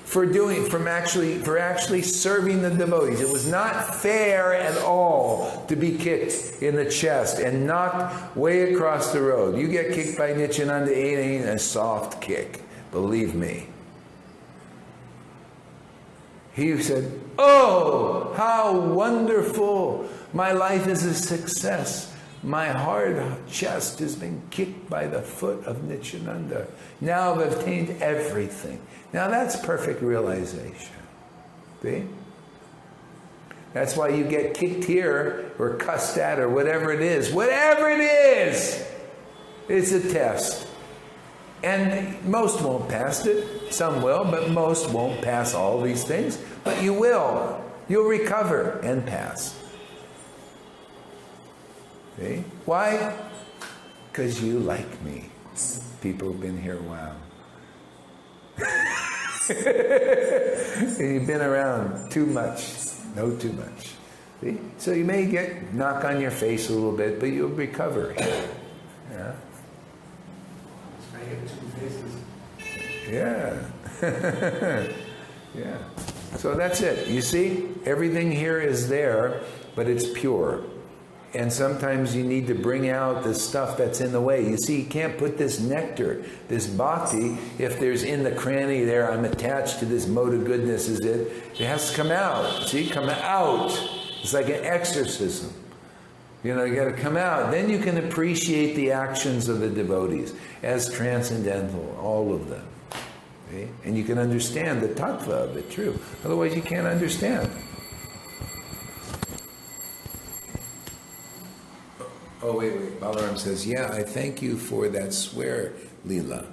for actually serving the devotees. It was not fair at all to be kicked in the chest and knocked way across the road. You get kicked by Nityananda, it ain't a soft kick, believe me. He said, oh, how wonderful! My life is a success. My hard chest has been kicked by the foot of Nityananda. Now I've obtained everything. Now that's perfect realization. See? That's why you get kicked here or cussed at or whatever it is. Whatever it is, it's a test. And most won't pass it. Some will, but most won't pass all these things. But you will. You'll recover and pass. See? Why? Because you like me. People have been here a while. You've been around too much. No too much. See? So you may get knocked on your face a little bit, but you'll recover. Yeah? Yeah. Yeah. So that's it. You see? Everything here is there, but it's pure. And sometimes you need to bring out the stuff that's in the way. You see, you can't put this nectar, this bhakti, if there's in the cranny there, I'm attached to this mode of goodness, it has to come out. See, come out. It's like an exorcism. You got to come out. Then you can appreciate the actions of the devotees as transcendental, all of them. See? And you can understand the tattva of it, true. Otherwise you can't understand. Oh, wait. Balaram says, yeah, I thank you for that swear, Leela.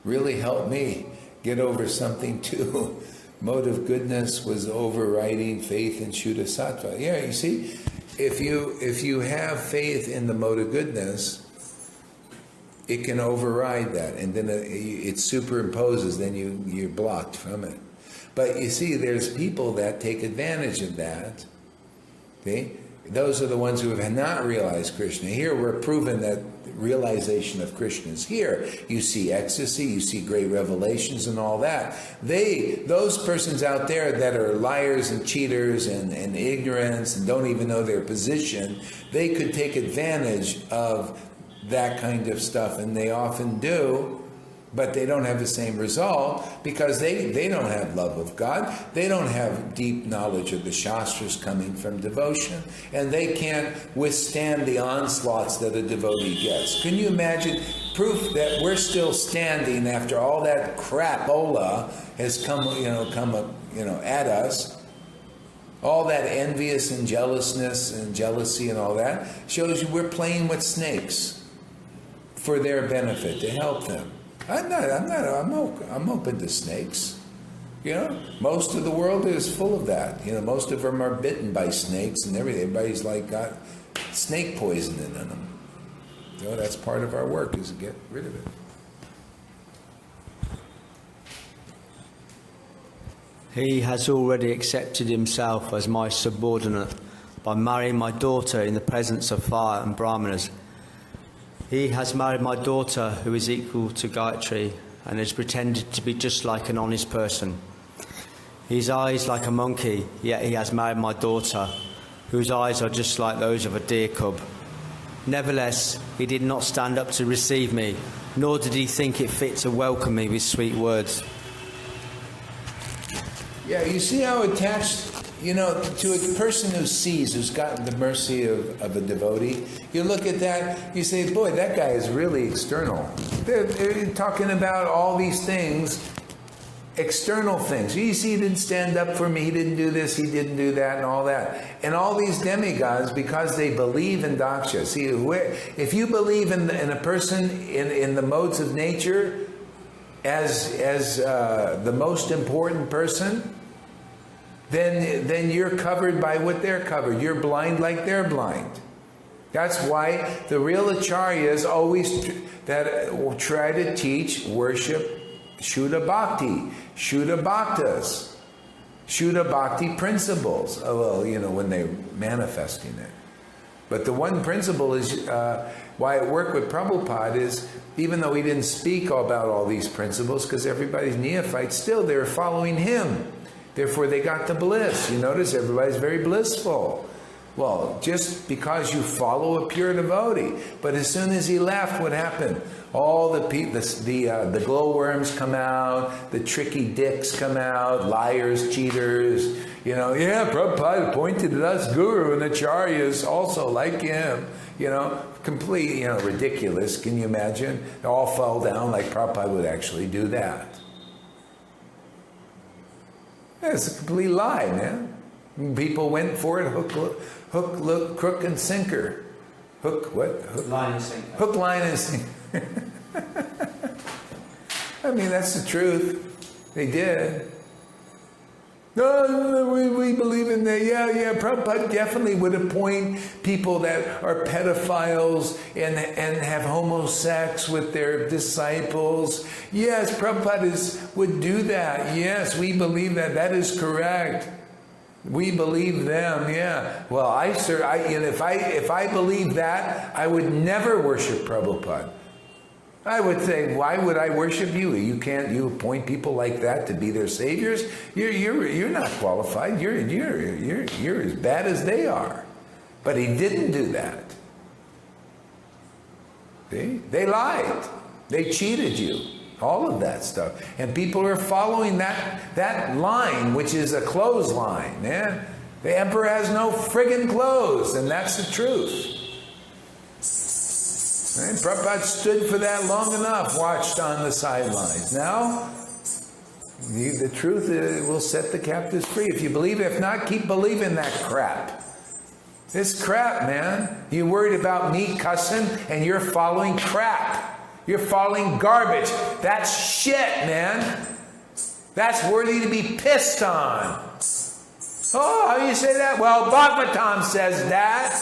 Really helped me get over something too. mode of goodness was overriding faith in Shuddha Sattva. Yeah, you see, if you have faith in the mode of goodness, it can override that, and then it superimposes, then you're blocked from it. But you see, there's people that take advantage of that. See? Those are the ones who have not realized Krishna. Here we're proven that realization of Krishna is here. You see ecstasy, you see great revelations and all that. Those persons out there that are liars and cheaters and ignorance and don't even know their position, they could take advantage of that kind of stuff, and they often do. But they don't have the same result because they don't have love of God. They don't have deep knowledge of the Shastras coming from devotion. And they can't withstand the onslaughts that a devotee gets. Can you imagine proof that we're still standing after all that crapola has come at us? All that envious and jealousness and jealousy and all that shows you we're playing with snakes for their benefit, to help them. I'm open to snakes. Most of the world is full of that. Most of them are bitten by snakes and everything. Everybody's like got snake poison in them. That's part of our work, is to get rid of it. He has already accepted himself as my subordinate by marrying my daughter in the presence of fire and brahmanas. He has married my daughter, who is equal to Gayatri, and has pretended to be just like an honest person. His eyes like a monkey, yet he has married my daughter, whose eyes are just like those of a deer cub. Nevertheless, he did not stand up to receive me, nor did he think it fit to welcome me with sweet words. Yeah, you see how attached, to a person who sees, who's gotten the mercy of a devotee, you look at that, you say, boy, that guy is really external. They're talking about all these things, external things. You see, he didn't stand up for me, he didn't do this, he didn't do that, and all that. And all these demigods, because they believe in daksha. See, if you believe in a person in the modes of nature as the most important person, then you're covered by what they're covered. You're blind like they're blind. That's why the real acharyas always try to teach, worship Shuddha Bhakti, Shuddha Bhaktas, Shuddha Bhakti principles. When they're manifesting it. But the one principle is why it worked with Prabhupada is, even though he didn't speak about all these principles, because everybody's neophyte, still they were following him. Therefore, they got the bliss. You notice everybody's very blissful. Well, just because you follow a pure devotee. But as soon as he left, what happened? All the glowworms come out, the tricky dicks come out, liars, cheaters. Prabhupada appointed us guru, and acharyas also like him. Complete, ridiculous. Can you imagine? They all fell down like Prabhupada would actually do that. Yeah, it's a complete lie, man. People went for it, hook, look, crook, and sinker. Hook, what? Hook, line, and sinker. Hook, line, and sinker. That's the truth. They did. No, we believe in that. Yeah. Prabhupada definitely would appoint people that are pedophiles and have homosex with their disciples. Yes, Prabhupada would do that. Yes, we believe that. That is correct. We believe them. Yeah. Well, if I believe that, I would never worship Prabhupada. I would say, why would I worship you? You appoint people like that to be their saviors? You're not qualified. You're as bad as they are. But he didn't do that. See? They lied. They cheated you. All of that stuff. And people are following that line, which is a clothesline. Yeah? The emperor has no friggin' clothes, and that's the truth. And Prabhupada stood for that long enough, watched on the sidelines. Now, the truth will set the captives free. If you believe it, if not, keep believing that crap. This crap, man. You worried about me cussing, and you're following crap. You're following garbage. That's shit, man. That's worthy to be pissed on. Oh, how do you say that? Well, Bhagavatam says that.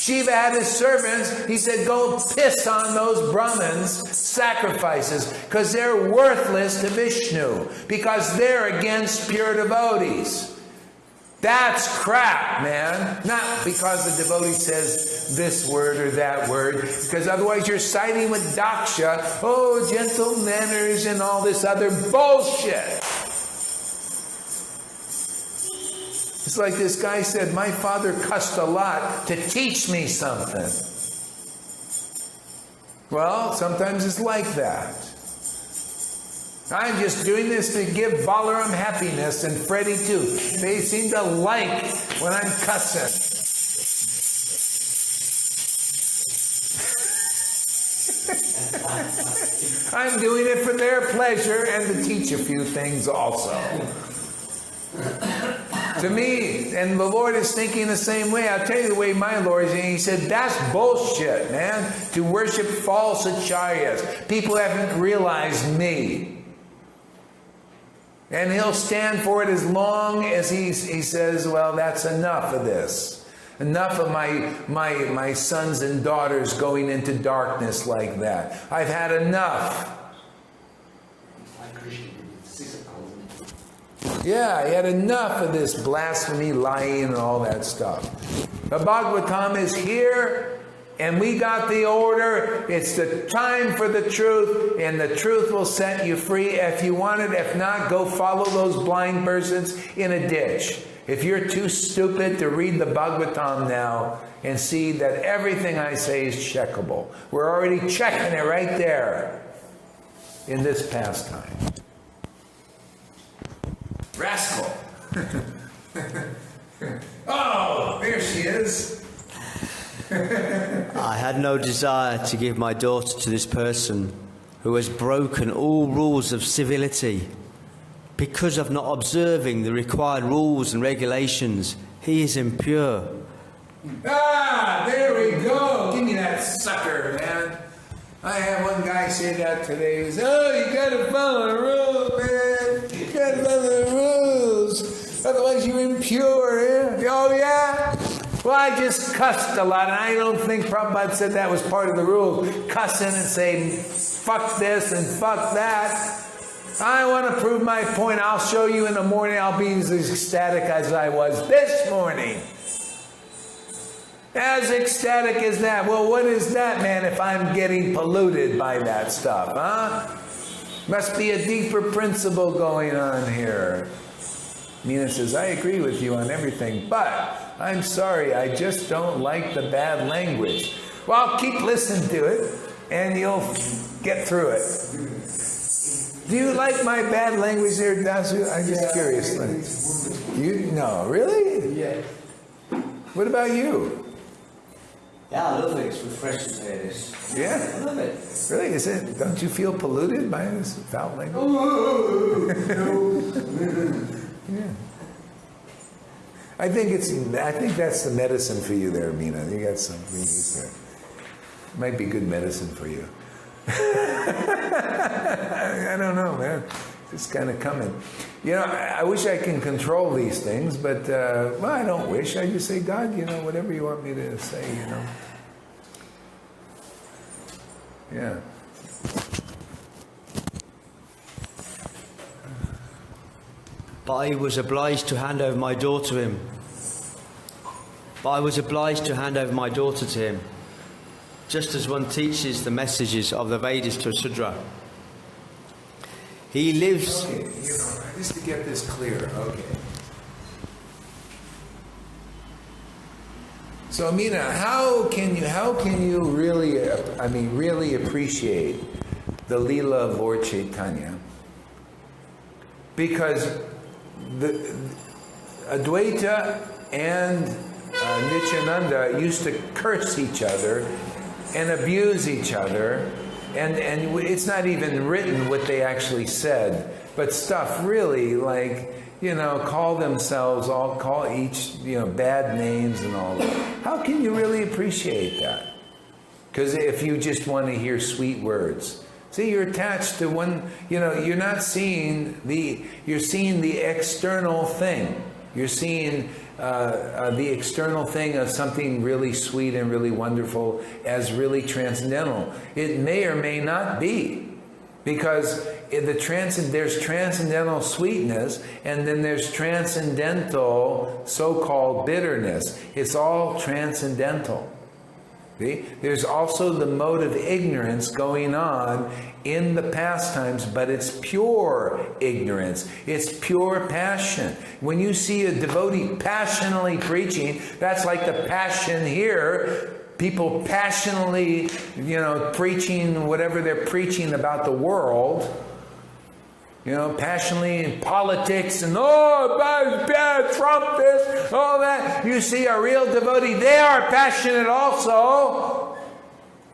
Shiva had his servants, he said, go piss on those Brahmins' sacrifices, because they're worthless to Vishnu, because they're against pure devotees. That's crap, man. Not because the devotee says this word or that word, because otherwise you're siding with Daksha, oh, gentle manners and all this other bullshit. It's like this guy said, my father cussed a lot to teach me something. Well, sometimes it's like that. I'm just doing this to give Balaram happiness and Freddie too. They seem to like when I'm cussing. I'm doing it for their pleasure and to teach a few things also. To me, and the Lord is thinking the same way. I'll tell you the way my Lord is. And he said, that's bullshit, man. To worship false acharyas. People haven't realized me. And he'll stand for it as long as he says, well, that's enough of this. Enough of my sons and daughters going into darkness like that. I've had enough. Yeah, he had enough of this blasphemy, lying, and all that stuff. The Bhagavatam is here, and we got the order. It's the time for the truth, and the truth will set you free if you want it. If not, go follow those blind persons in a ditch. If you're too stupid to read the Bhagavatam now and see that everything I say is checkable, we're already checking it right there in this pastime. Rascal. Oh, there she is. I had no desire to give my daughter to this person who has broken all rules of civility. Because of not observing the required rules and regulations, he is impure. Ah, there we go. Give me that sucker, man. I had one guy say that today. He said, oh, you gotta follow the rules, man. You gotta follow the rules. Otherwise you're impure, yeah? Oh, yeah? Well, I just cussed a lot, and I don't think Prabhupada said that was part of the rules. Cussing and saying, fuck this and fuck that. I want to prove my point. I'll show you in the morning. I'll be as ecstatic as I was this morning. As ecstatic as that. Well, what is that, man, if I'm getting polluted by that stuff, huh? Must be a deeper principle going on here. Meena says, I agree with you on everything, but I'm sorry, I just don't like the bad language. Well, keep listening to it, and you'll get through it. Do you like my bad language there, Dasu? I'm just curious. You no, really? Yeah. What about you? Yeah, I love it. It's refreshing to hear this. Yeah? I love it. Really? Is it? Don't you feel polluted by this foul language? Yeah. I think that's the medicine for you there, Meena. You got something there. Might be good medicine for you. I don't know, man. It's kind of coming. You know, I wish I can control these things, but, well, I don't wish. I just say, God, you know, whatever you want me to say, you know. Yeah. But I was obliged to hand over my daughter to him. Just as one teaches the messages of the Vedas to a Sudra. He lives... Okay, you know, just to get this clear, okay. So, Meena, how can you really, really appreciate the Leela of Lord Chaitanya? Because the Advaita and Nityananda used to curse each other and abuse each other, and it's not even written what they actually said, but stuff really like, you know, call each, you know, bad names and all that. How can you really appreciate that? Because if you just want to hear sweet words, See, you're attached to one, you're not seeing you're seeing the external thing. You're seeing the external thing of something really sweet and really wonderful as really transcendental. It may or may not be. Because there's transcendental sweetness, and then there's transcendental so-called bitterness. It's all transcendental. See? There's also the mode of ignorance going on in the pastimes, but it's pure ignorance. It's pure passion. When you see a devotee passionately preaching, that's like the passion here. People passionately, preaching whatever they're preaching about the world, passionately in politics and, bad, Trump this, all that. You see a real devotee, they are passionate also.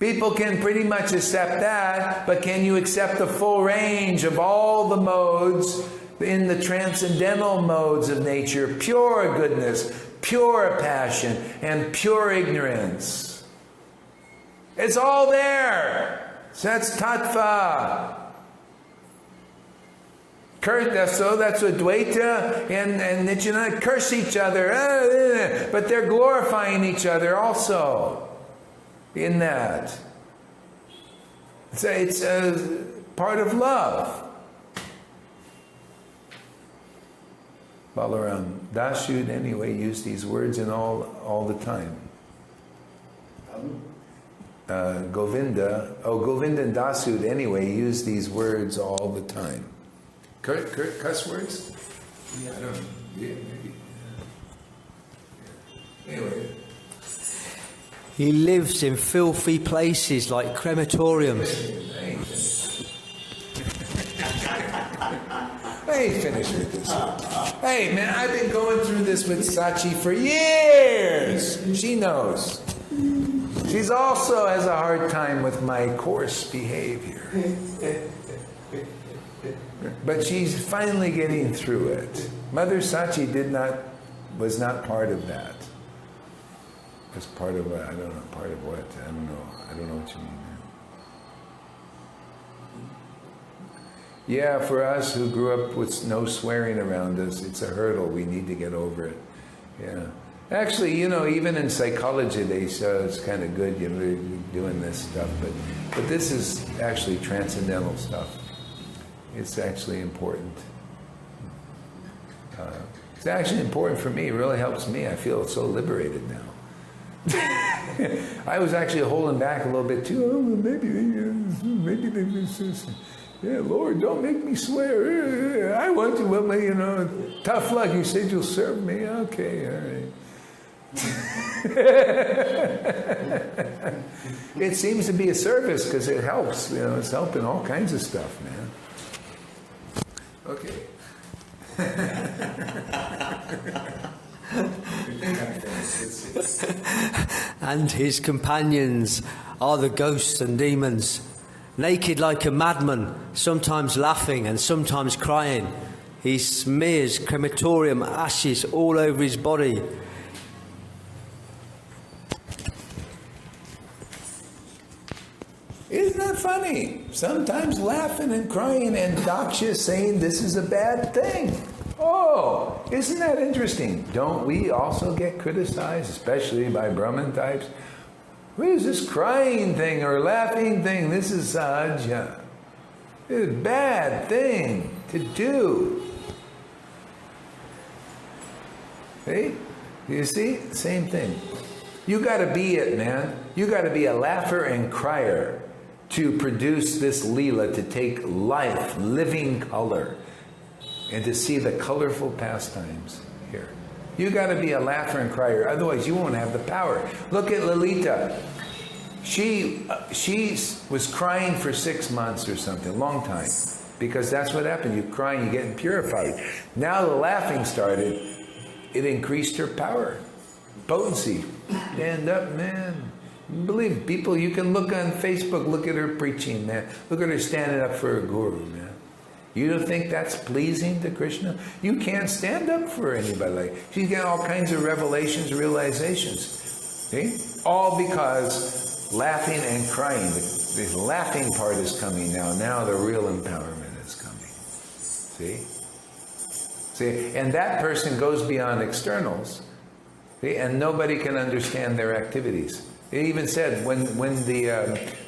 People can pretty much accept that, but can you accept the full range of all the modes in the transcendental modes of nature? Pure goodness, pure passion, and pure ignorance. It's all there. So that's tattva. So that's what Dvaita and Nityananda curse each other. But they're glorifying each other also in that. It's a part of love. Balaram Dasud anyway use these words in all the time. Govinda and Dasud anyway use these words all the time. Kurt, cuss words? Yeah, I don't know. Yeah, maybe. Yeah. Anyway. He lives in filthy places like crematoriums. I ain't finished with this. Hey, man, I've been going through this with Sachi for years. She knows. She's also has a hard time with my coarse behavior. But she's finally getting through it. Mother Sachi was not part of that. As part of what? I don't know. Part of what? I don't know. I don't know what you mean. Yeah, for us who grew up with no swearing around us, it's a hurdle. We need to get over it. Yeah. Actually, even in psychology, they show it's kind of good, doing this stuff. But this is actually transcendental stuff. It's actually important. It's actually important for me. It really helps me. I feel so liberated now. I was actually holding back a little bit too. Oh, maybe yeah, Lord, don't make me swear. I want to, well, tough luck. You said you'll serve me. Okay, all right. It seems to be a service because it helps. It's helping all kinds of stuff, man. Okay. And his companions are the ghosts and demons, naked like a madman, sometimes laughing and sometimes crying. He smears crematorium ashes all over his body. Isn't that funny? Sometimes laughing and crying, and Daksha saying this is a bad thing. Oh, isn't that interesting? Don't we also get criticized, especially by Brahmin types? What is this crying thing or laughing thing? This is sahaja. It's a bad thing to do. See? You see? Same thing. You got to be it, man. You got to be a laugher and crier to produce this Leela, to take life, living color, and to see the colorful pastimes here. You got to be a laugher and crier, otherwise you won't have the power. Look at Lalita. She was crying for 6 months or something, a long time, because that's what happened. You cry and you get purified. Now the laughing started. It increased her power, potency. Stand up, man. Believe people, you can look on Facebook, look at her preaching, man. Look at her standing up for her guru, man. You don't think that's pleasing to Krishna? You can't stand up for anybody. She's got all kinds of revelations, realizations. See? All because laughing and crying. the laughing part is coming now. Now the real empowerment is coming. See? See, and that person goes beyond externals. See? And nobody can understand their activities. It even said when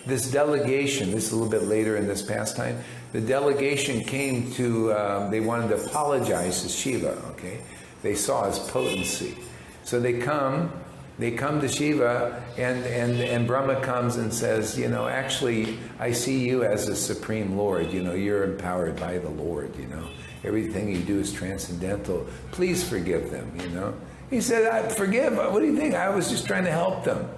this delegation, this is a little bit later in this pastime, the delegation came to, they wanted to apologize to Shiva, okay? They saw his potency. So they come to Shiva, and Brahma comes and says, you know, actually, I see you as the Supreme Lord. You know, you're empowered by the Lord, you know. Everything you do is transcendental. Please forgive them, you know. He said, I forgive. What do you think? I was just trying to help them.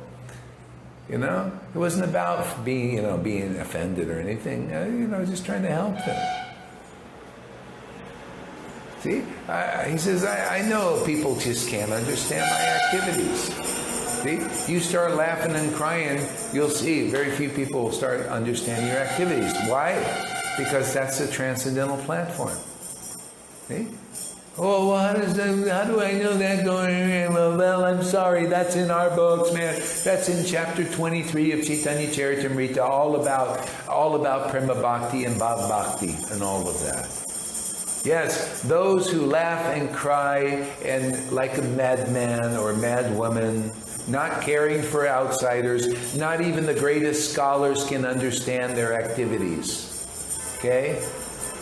You know, it wasn't about being, you know, being offended or anything. You know, just trying to help them. See, he says, I know people just can't understand my activities. See, you start laughing and crying, you'll see very few people will start understanding your activities. Why? Because that's a transcendental platform. See? Oh, well, how do I know that going in? Well, I'm sorry, that's in our books, man. That's in chapter 23 of Chaitanya Charitamrita, all about Prema Bhakti and Bhav Bhakti and all of that. Yes, those who laugh and cry and like a madman or madwoman, not caring for outsiders, not even the greatest scholars can understand their activities. Okay?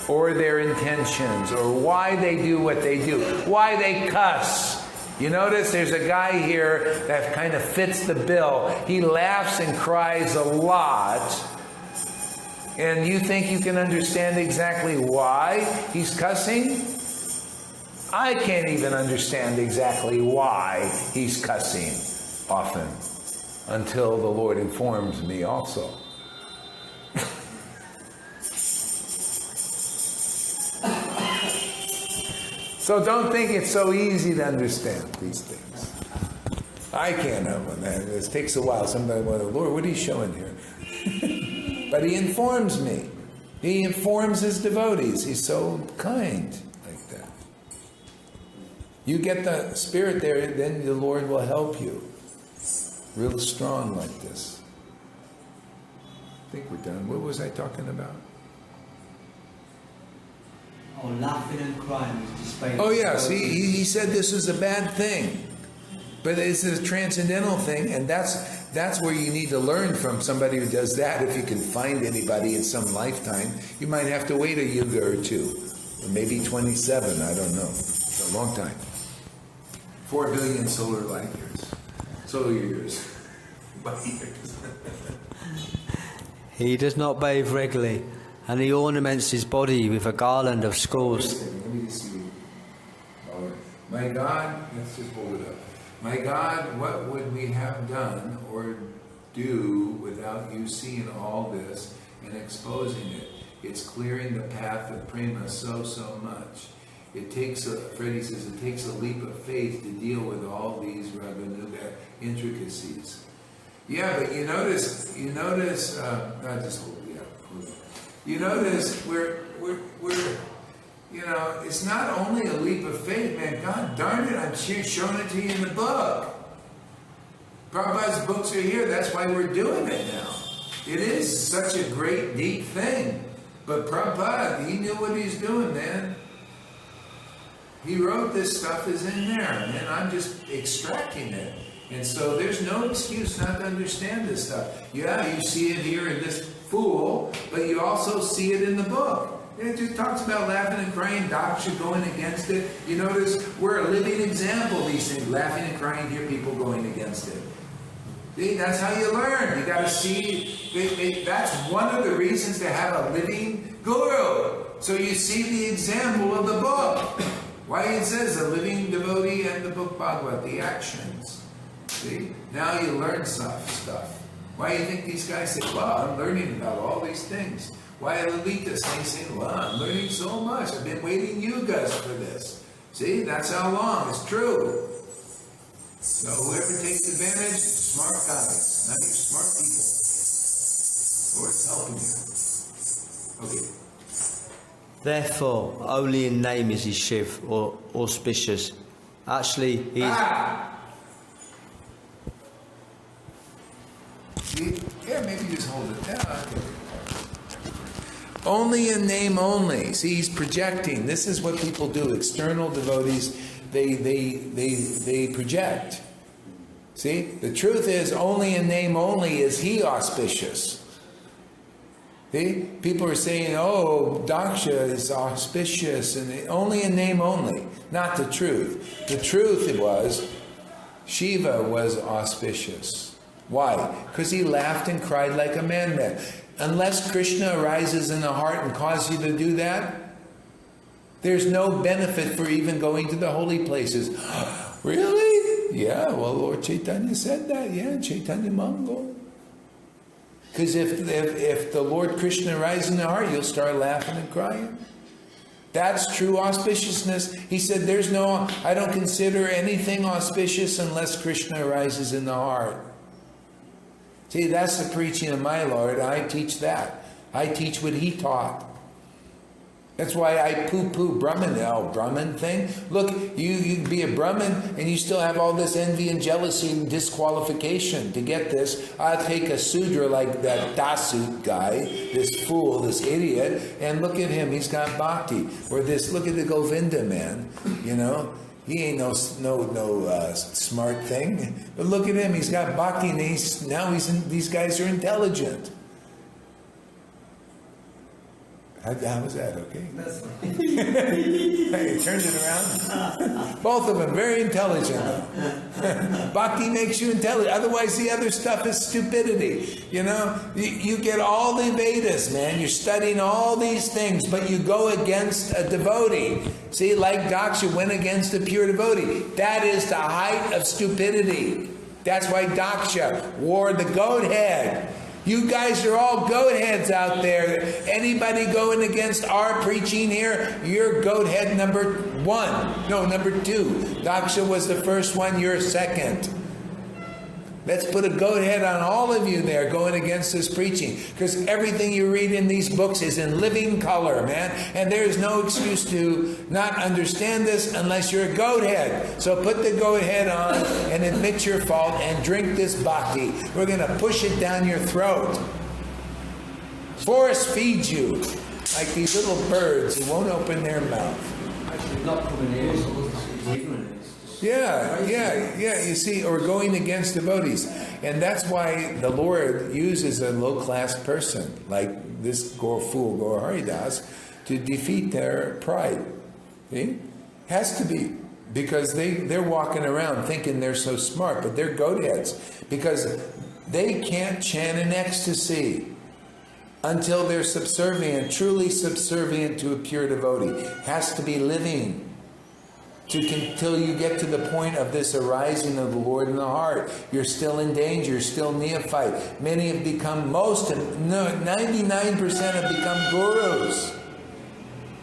Or their intentions, or why they do what they do, why they cuss. You notice there's a guy here that kind of fits the bill. He laughs and cries a lot, and you think you can understand exactly why he's cussing? I can't even understand exactly why he's cussing often, until the Lord informs me also. So don't think it's so easy to understand these things. I can't have one. It takes a while. Somebody went, Lord, what are you showing here? But he informs me. He informs his devotees. He's so kind like that. You get the spirit there, then the Lord will help you. Real strong like this. I think we're done. What was I talking about? Oh, laughing and crying is displayed. Oh yes, he said this is a bad thing, but it's a transcendental thing, and that's where you need to learn from somebody who does that. If you can find anybody in some lifetime, you might have to wait a yuga or two, or maybe 27. I don't know. It's a long time. 4 billion solar light years. Solar years. Light years. He does not bathe regularly, and he ornaments his body with a garland of skulls. Let me just see. My God, let's just hold it up. My God, what would we have done or do without you seeing all this and exposing it? It's clearing the path of prema so much. It takes Freddie says, it takes a leap of faith to deal with all these Raganuga intricacies. Yeah, but you notice, I just hold it up. You notice we're you know, it's not only a leap of faith, man. God darn it, I'm showing it to you in the book. Prabhupada's books are here. That's why we're doing it now. It is such a great, deep thing. But Prabhupada, he knew what he's doing, man. He wrote this stuff is in there, and I'm just extracting it. And so there's no excuse not to understand this stuff. Yeah, you see it here in this fool, but you also see it in the book. It just talks about laughing and crying, Daksha going against it. You notice we're a living example of these things. Laughing and crying, hear people going against it. See, that's how you learn. You got to see. That's one of the reasons to have a living guru. So you see the example of the book. Why it says a living devotee and the book Bhagavad, the actions. See? Now you learn stuff. Why do you think these guys say, well, I'm learning about all these things? Why Lalitas, they say, well, I'm learning so much. I've been waiting yugas for this. See, that's how long. It's true. So whoever takes advantage, smart guys, not your smart people. Lord's helping you. Okay. Therefore, only in name is he Shiv, or auspicious. Actually, he is... See? Yeah, maybe just hold it down. Only in name only. See, he's projecting. This is what people do. External devotees, they project. See, the truth is, only in name only is he auspicious. See, people are saying, oh, Daksha is auspicious, and only in name only, not the truth. The truth was, Shiva was auspicious. Why? Because he laughed and cried like a madman. Unless Krishna arises in the heart and causes you to do that, there's no benefit for even going to the holy places. Really? Yeah, well, Lord Chaitanya said that. Yeah, Chaitanya Mangal. Because if the Lord Krishna arises in the heart, you'll start laughing and crying. That's true auspiciousness. He said, I don't consider anything auspicious unless Krishna arises in the heart. See, that's the preaching of my Lord. I teach that. I teach what he taught. That's why I poo-poo Brahman, Brahman thing. Look, you can be a Brahman and you still have all this envy and jealousy and disqualification. To get this, I'll take a Sudra like that Dasut guy, this fool, this idiot, and look at him, he's got bhakti. Or look at the Govinda man, He ain't no smart thing. But look at him, he's got bhakti and these guys are intelligent. How was that, okay? That's fine. Hey, turned it around. Both of them, very intelligent. Bhakti makes you intelligent. Otherwise, the other stuff is stupidity. You get all the Vedas, man. You're studying all these things, but you go against a devotee. See, like Daksha went against a pure devotee. That is the height of stupidity. That's why Daksha wore the goat head. You guys are all goat heads out there. Anybody going against our preaching here, you're goat head number 2. Daksha was the first one, you're second. Let's put a goat head on all of you there going against this preaching. Because everything you read in these books is in living color, man. And there is no excuse to not understand this unless you're a goat head. So put the goat head on and admit your fault and drink this bhakti. We're going to push it down your throat. Force feed you like these little birds who won't open their mouth. Actually, not coming here, so it's ignorant. Yeah, you see, or going against devotees. And that's why the Lord uses a low-class person, like this fool Gaur Haridas, to defeat their pride. See? Has to be. Because they're walking around thinking they're so smart, but they're goat heads. Because they can't chant in ecstasy until they're subservient, truly subservient to a pure devotee. Has to be living. Until you get to the point of this arising of the Lord in the heart. You're still in danger, you're still neophyte. Many have become 99% have become gurus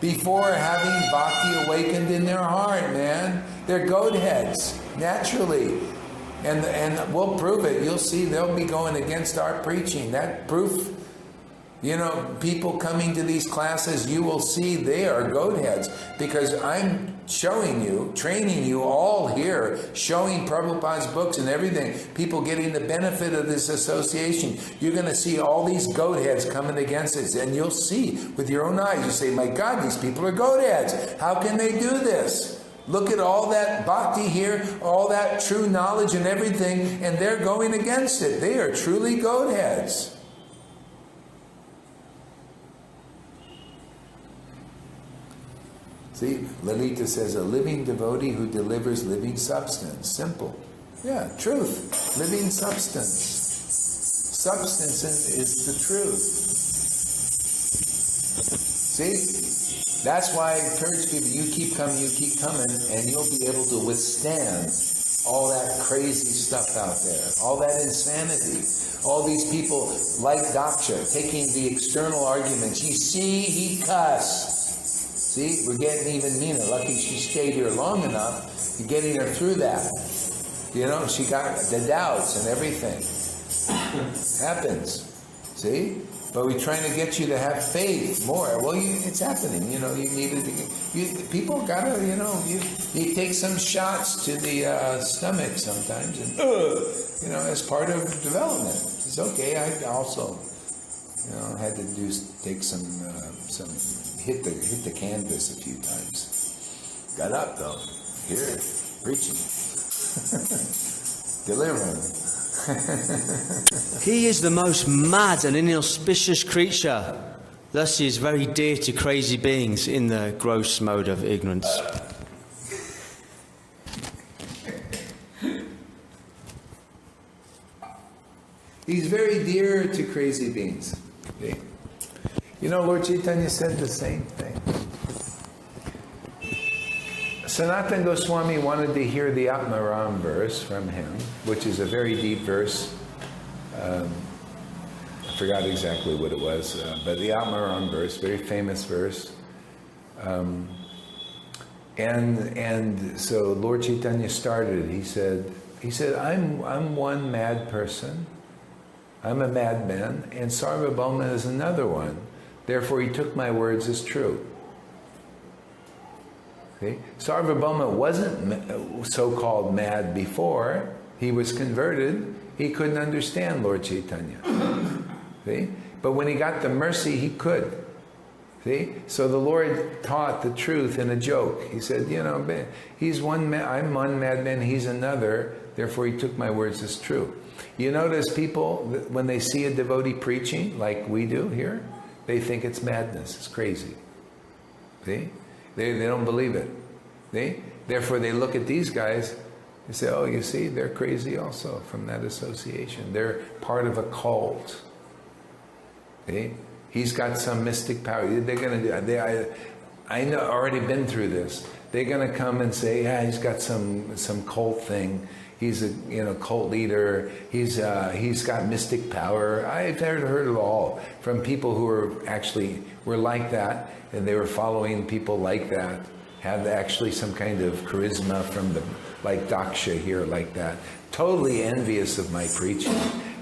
before having bhakti awakened in their heart, man. They're goat heads, naturally. And we'll prove it. You'll see they'll be going against our preaching. That proof, people coming to these classes, you will see they are goat heads. Because I'm showing you, training you all here, showing Prabhupada's books and everything, people getting the benefit of this association. You're going to see all these goat heads coming against us, and you'll see with your own eyes. You say, my God, these people are goat heads. How can they do this? Look at all that bhakti here, all that true knowledge and everything, and they're going against it. They are truly goat heads. See, Lalita says, a living devotee who delivers living substance. Simple. Yeah, truth. Living substance. Substance is the truth. See? That's why I encourage people, you keep coming, and you'll be able to withstand all that crazy stuff out there. All that insanity. All these people like Daksha, taking the external arguments. You see, he cussed. See, we're getting even meaner. Lucky she stayed here long enough. You're getting her through that. She got the doubts and everything. Happens. See? But we're trying to get you to have faith more. Well, it's happening. You needed to. People gotta. You take some shots to the stomach sometimes, and as part of development. It's okay. I also, had to take some hit the canvas a few times. Got up though, here, preaching, delivering. He is the most mad and inauspicious creature. Thus he is very dear to crazy beings in the gross mode of ignorance. He's very dear to crazy beings. Okay? You know, Lord Chaitanya said the same thing. Sanatana Goswami wanted to hear the Atmaram verse from him, which is a very deep verse. I forgot exactly what it was, but the Atmaram verse, very famous verse. And so Lord Chaitanya started. He said, I'm one mad person. I'm a madman, and Sarvabhauma is another one. Therefore, he took my words as true. Okay? Sarvabhauma wasn't so-called mad before. He was converted. He couldn't understand Lord Chaitanya. See? But when he got the mercy, he could. See? So the Lord taught the truth in a joke. He said, you know, he's one I'm one madman, he's another. Therefore, he took my words as true. You notice people, when they see a devotee preaching, like we do here, they think it's madness, it's crazy. See? They don't believe it. See? Therefore, they look at these guys and say, oh, you see, they're crazy also from that association. They're part of a cult. See? He's got some mystic power. They're going to do. I know, already been through this. They're going to come and say, yeah, he's got some cult thing. He's a cult leader. He's got mystic power. I've heard it all from people who were like that, and they were following people like that. Have actually some kind of charisma from like Daksha here, like that. Totally envious of my preaching.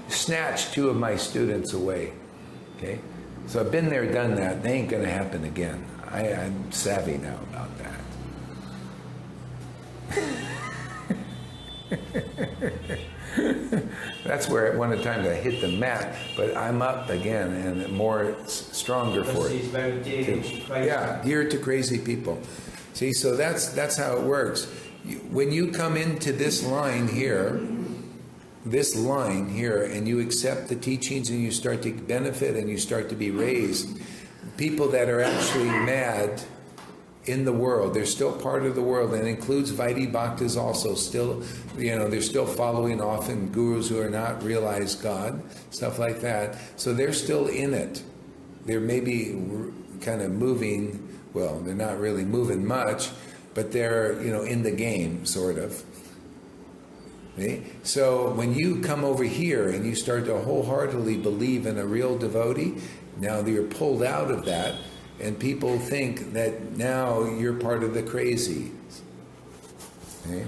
Snatched 2 of my students away. Okay. So I've been there, done that. They ain't going to happen again. I'm savvy now about that. That's where at one time I hit the mat, but I'm up again and stronger for it. He's very dear to crazy. Yeah, dear to crazy people. See, so that's how it works. When you come into this line here, and you accept the teachings and you start to benefit and you start to be raised, people that are actually mad in the world, they're still part of the world, and it includes Vaidhi Bhaktas also, still, they're still following often gurus who are not realized God, stuff like that. So they're still in it. They're maybe kind of moving, well, they're not really moving much, but they're, in the game, sort of. See? So when you come over here and you start to wholeheartedly believe in a real devotee, now you're pulled out of that, and people think that now you're part of the crazy. Okay?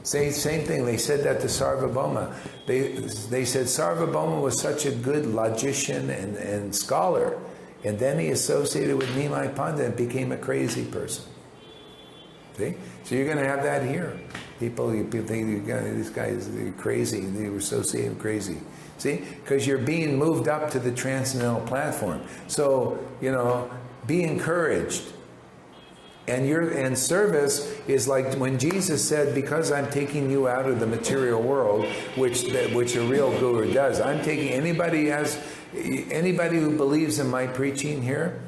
Same thing, they said that to Sarvabhauma. They said Sarvabhauma was such a good logician and scholar, and then he associated with Nimai Pandit and became a crazy person. See? So you're going to have that here. People think these guys are crazy, they were associated crazy. See? Because you're being moved up to the transcendental platform. So, be encouraged. And service is like when Jesus said, because I'm taking you out of the material world, which a real guru does. I'm taking anybody who believes in my preaching here,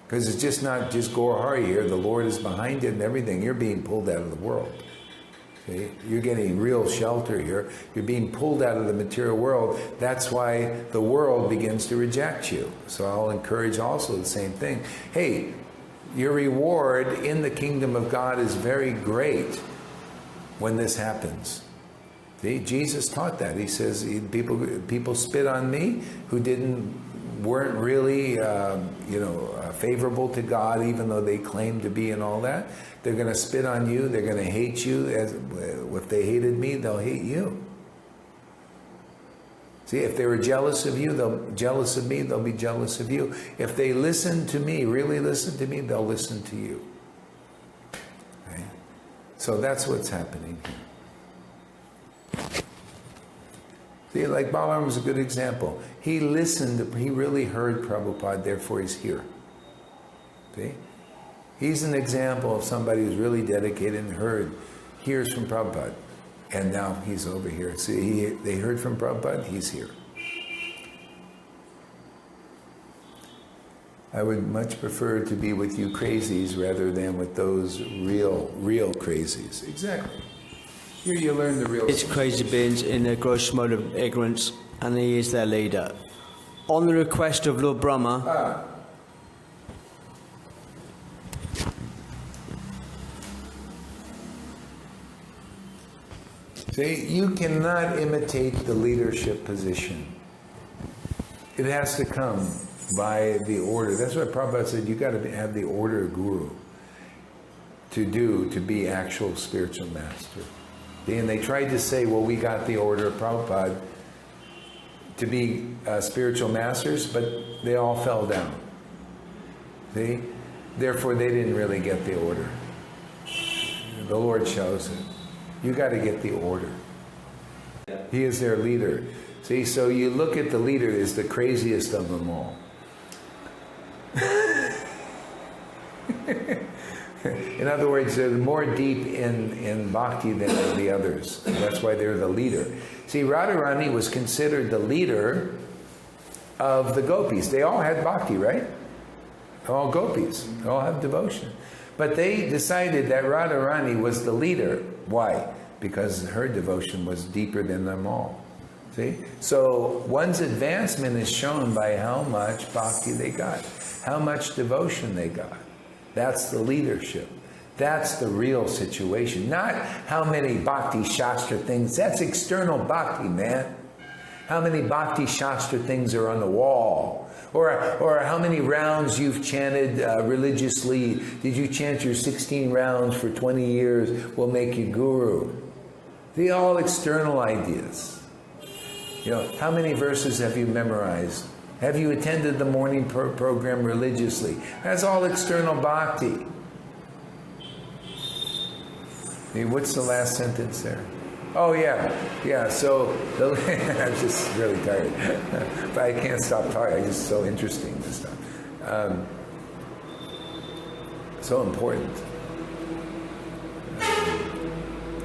because it's just not just Gaur Hari here, the Lord is behind it and everything. You're being pulled out of the world. See? You're getting real shelter here. You're being pulled out of the material world. That's why the world begins to reject you. So I'll encourage also the same thing. Hey, your reward in the kingdom of God is very great when this happens. See? Jesus taught that. He says, people spit on me who weren't really favorable to God, even though they claimed to be and all that. They're going to spit on you. They're going to hate you. If they hated me, they'll hate you. See, if they were jealous of you, they'll be jealous of me, they'll be jealous of you. If they listen to me, really listen to me, they'll listen to you. Okay? So that's what's happening here. See, like Balaram was a good example. He listened, he really heard Prabhupada, therefore he's here. See? He's an example of somebody who's really dedicated and hears from Prabhupada. And now he's over here. See, they heard from Prabhupada, he's here. I would much prefer to be with you crazies rather than with those real crazies. Exactly. Here you learn the real... It's crazy beings in a gross mode of ignorance, and he is their leader. On the request of Lord Brahma... See, you cannot imitate the leadership position. It has to come by the order. That's why Prabhupada said you got to have the order of Guru to be actual spiritual master. And they tried to say, well, we got the order of Prabhupada to be spiritual masters, but they all fell down. See? Therefore, they didn't really get the order. The Lord shows it. You got to get the order. He is their leader. See, so you look at the leader as the craziest of them all. In other words, they're more deep in bhakti than the others. That's why they're the leader. See, Radharani was considered the leader of the gopis. They all had bhakti, right? All gopis. They all have devotion. But they decided that Radharani was the leader. Why? Because her devotion was deeper than them all. See? So one's advancement is shown by how much bhakti they got, how much devotion they got. That's the leadership. That's the real situation. Not how many bhakti shastra things. That's external bhakti, man. How many bhakti shastra things are on the wall? Or how many rounds you've chanted religiously. Did you chant your 16 rounds for 20 years will make you guru? They're all external ideas. You know, how many verses have you memorized? Have you attended the morning program religiously? That's all external bhakti. Hey, what's the last sentence there? Oh, yeah. So, I'm just really tired. But I can't stop talking. It's just so interesting, this stuff. So important.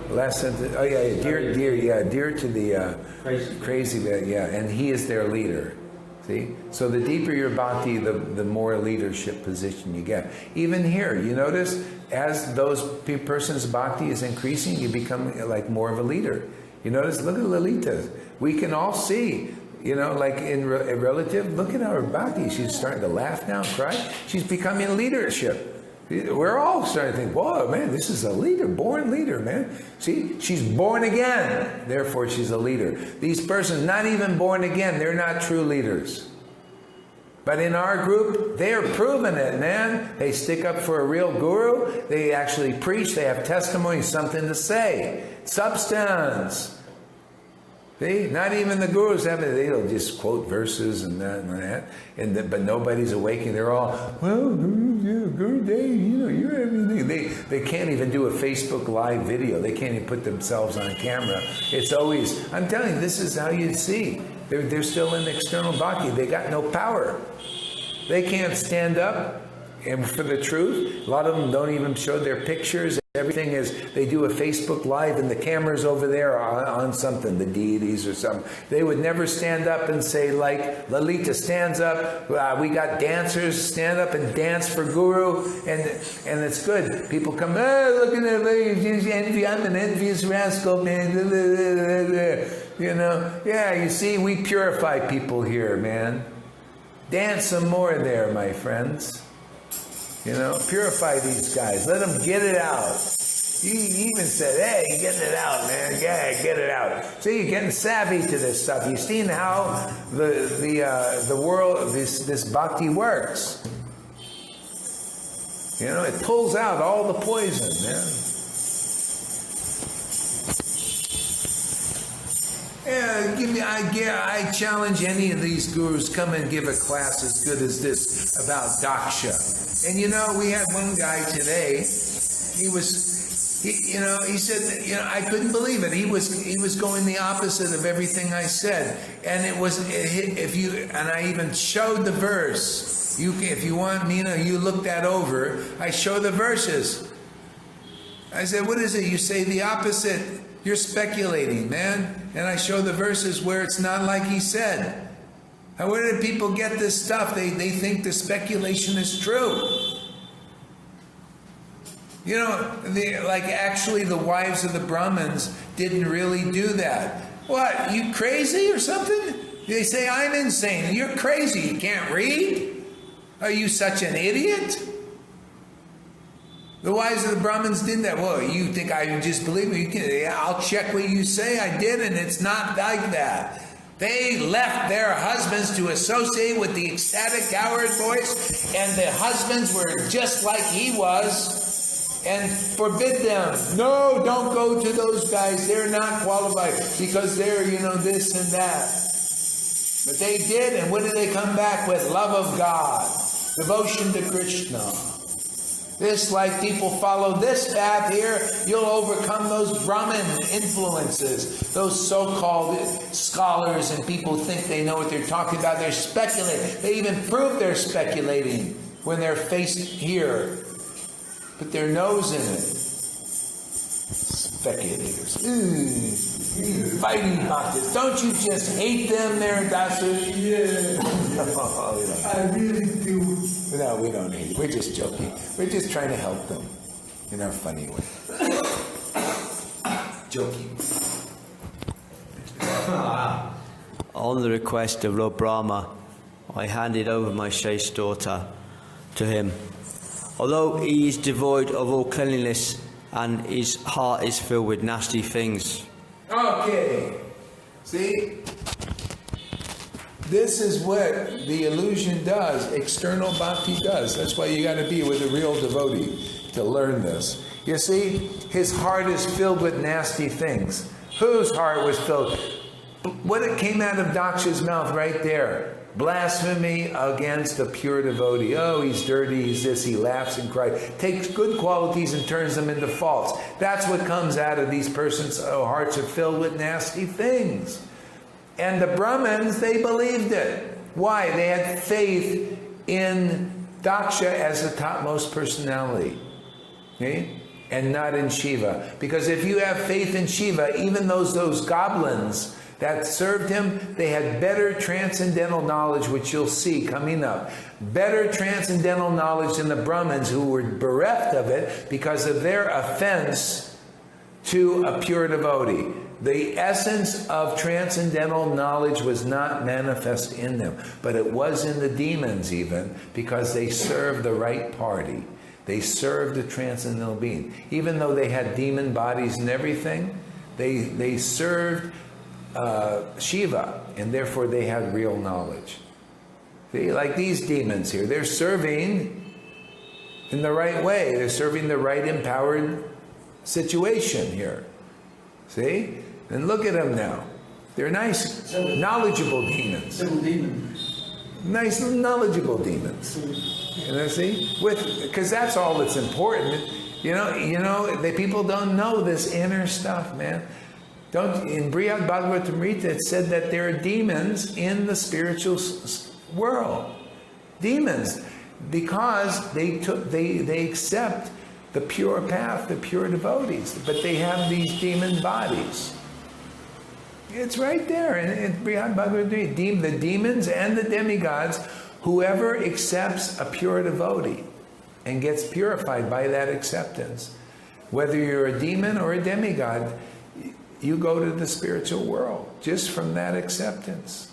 Last sentence. Oh, yeah. Dear to the crazy, yeah. And he is their leader. See? So the deeper your bhakti, the more leadership position you get. Even here, you notice, as those person's bhakti is increasing, you become like more of a leader. You notice, look at Lalita. We can all see, you know, like in a relative, look at her bhakti. She's starting to laugh now, cry. She's becoming leadership. We're all starting to think, whoa, man, this is a leader, born leader, man. See, she's born again, therefore she's a leader. These persons, not even born again, they're not true leaders. But in our group, they're proving it, man. They stick up for a real guru. They actually preach. They have testimony, something to say. Substance. See, not even the gurus have it. They'll just quote verses and that, but nobody's awakening. They're all, well, Guru Day, you know, you're everything. They can't even do a Facebook Live video. They can't even put themselves on camera. It's always, I'm telling you, this is how you see. They're still in external bhakti. They got no power. They can't stand up and for the truth. A lot of them don't even show their pictures. Everything is, they do a Facebook Live and the camera's over there on something, the deities or something. They would never stand up and say, like Lalita stands up, we got dancers, stand up and dance for Guru, and it's good. People come, look at that lady, envy, I'm an envious rascal, man. You know, yeah, you see, we purify people here, man. Dance some more there, my friends. You know, purify these guys. Let them get it out. He even said, hey, get it out, man. Yeah, get it out. See, you're getting savvy to this stuff. You've seen how the world, this bhakti works. You know, it pulls out all the poison, man. Yeah, I challenge any of these gurus, come and give a class as good as this about daksha. And you know, we had one guy today, he He said, I couldn't believe it. He was going the opposite of everything I said, and and I even showed the verse. If you want, Mina, you look that over. I show the verses. I said, what is it? You say the opposite. You're speculating, man. And I show the verses where it's not like he said. Now, where did people get this stuff? They think the speculation is true. Actually the wives of the Brahmins didn't really do that. What, you crazy or something? They say, I'm insane. You're crazy. You can't read? Are you such an idiot? The wives of the Brahmins did that. Well, you think I just believe me? I'll check what you say. I did, and it's not like that. They left their husbands to associate with the ecstatic coward voice, and the husbands were just like he was. And forbid them. No, don't go to those guys. They're not qualified because they're, this and that. But they did, and what did they come back with? Love of God. Devotion to Krishna. This, like people follow this path here, you'll overcome those Brahmin influences. Those so-called scholars and people think they know what they're talking about. They're speculating. They even prove they're speculating when they're faced here. Put their nose in it. Speculators. Fighting bhaktas. Don't you just hate them there, Dasu? Yeah. I really do. No, we don't hate them. We're just joking. We're just trying to help them in our funny way. Joking. On the request of Lord Brahma, I handed over my chaste daughter to him. Although he is devoid of all cleanliness and his heart is filled with nasty things. Okay. See? This is what the illusion does. External bhakti does. That's why you got to be with a real devotee to learn this. You see? His heart is filled with nasty things. Whose heart was filled? What it came out of Daksha's mouth right there. Blasphemy against a pure devotee. Oh, he's dirty, he's this, he laughs and cries. Takes good qualities and turns them into faults. That's what comes out of these persons' hearts are filled with nasty things. And the Brahmins, they believed it. Why? They had faith in Daksha as the topmost personality. Okay? And not in Shiva. Because if you have faith in Shiva, even those goblins that served him, they had better transcendental knowledge, which you'll see coming up. Better transcendental knowledge than the Brahmins, who were bereft of it because of their offense to a pure devotee. The essence of transcendental knowledge was not manifest in them, but it was in the demons even, because they served the right party. They served the transcendental being. Even though they had demon bodies and everything, they served Shiva, and therefore they had real knowledge. See, like these demons here, they're serving in the right way. They're serving the right empowered situation here. See? And look at them now. They're nice, knowledgeable demons. Nice, knowledgeable demons. See? Because that's all that's important. The people don't know this inner stuff, man. In Srimad Bhagavatam, it said that there are demons in the spiritual world. Demons. Because they accept the pure path, the pure devotees. But they have these demon bodies. It's right there in Srimad Bhagavatam. The demons and the demigods, whoever accepts a pure devotee and gets purified by that acceptance, whether you're a demon or a demigod, you go to the spiritual world just from that acceptance.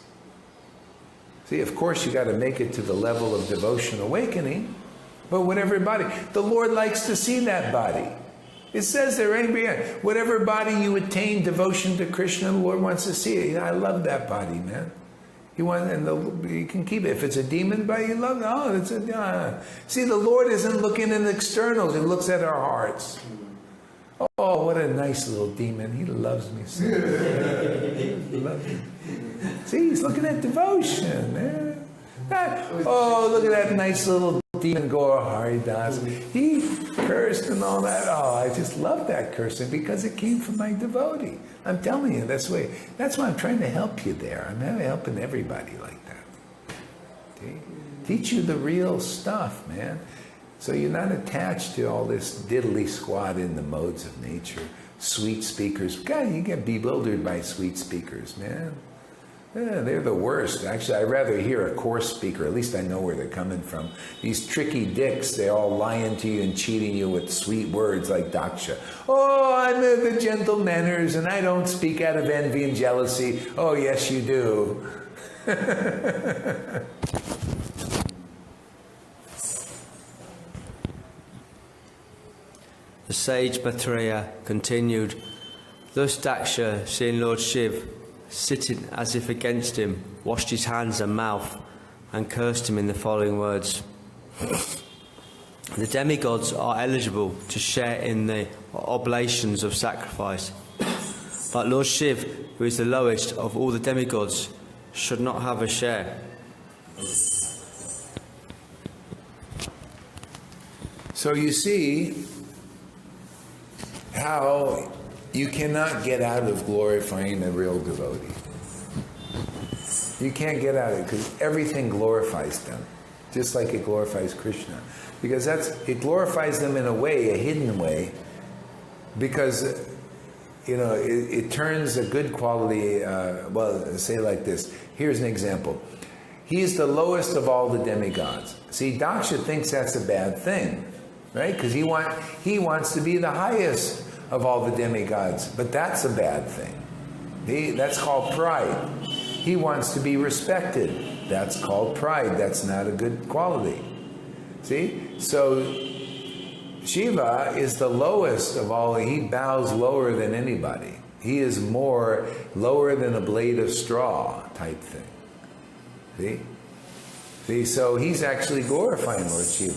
See, of course, you got to make it to the level of devotion awakening, but whatever body, the Lord likes to see that body. It says there, whatever body you attain devotion to Krishna, the Lord wants to see it. I love that body, man. You can keep it. If it's a demon body, you love it. Oh, it's a. See, the Lord isn't looking at externals; He looks at our hearts. Oh, what a nice little demon. He loves me so. He loves me. See, he's looking at devotion, man. Oh, look at that nice little demon Gaura Haridas. He cursed and all that. Oh, I just love that cursing because it came from my devotee. I'm telling you, that's why I'm trying to help you there. I'm helping everybody like that. See? Teach you the real stuff, man. So you're not attached to all this diddly squat in the modes of nature. Sweet speakers. God, you get bewildered by sweet speakers, man. Yeah, they're the worst. Actually, I'd rather hear a coarse speaker. At least I know where they're coming from. These tricky dicks, they all lying to you and cheating you with sweet words like Daksha. Oh, I'm the gentle manners and I don't speak out of envy and jealousy. Oh, yes, you do. The sage Maitreya continued, thus Daksha, seeing Lord Shiv sitting as if against him, washed his hands and mouth and cursed him in the following words. The demigods are eligible to share in the oblations of sacrifice, but Lord Shiv, who is the lowest of all the demigods, should not have a share. So you see how you cannot get out of glorifying a real devotee. You can't get out of it because everything glorifies them, just like it glorifies Krishna. Because it glorifies them in a way, a hidden way, because it turns a good quality. Well, say like this. Here's an example. He's the lowest of all the demigods. See, Daksha thinks that's a bad thing, right? Because he wants to be the highest of all the demigods, but that's a bad thing. That's called pride. He wants to be respected. That's called pride. That's not a good quality. See? So Shiva is the lowest of all. He bows lower than anybody. He is more lower than a blade of straw type thing. See? So he's actually glorifying Lord Shiva.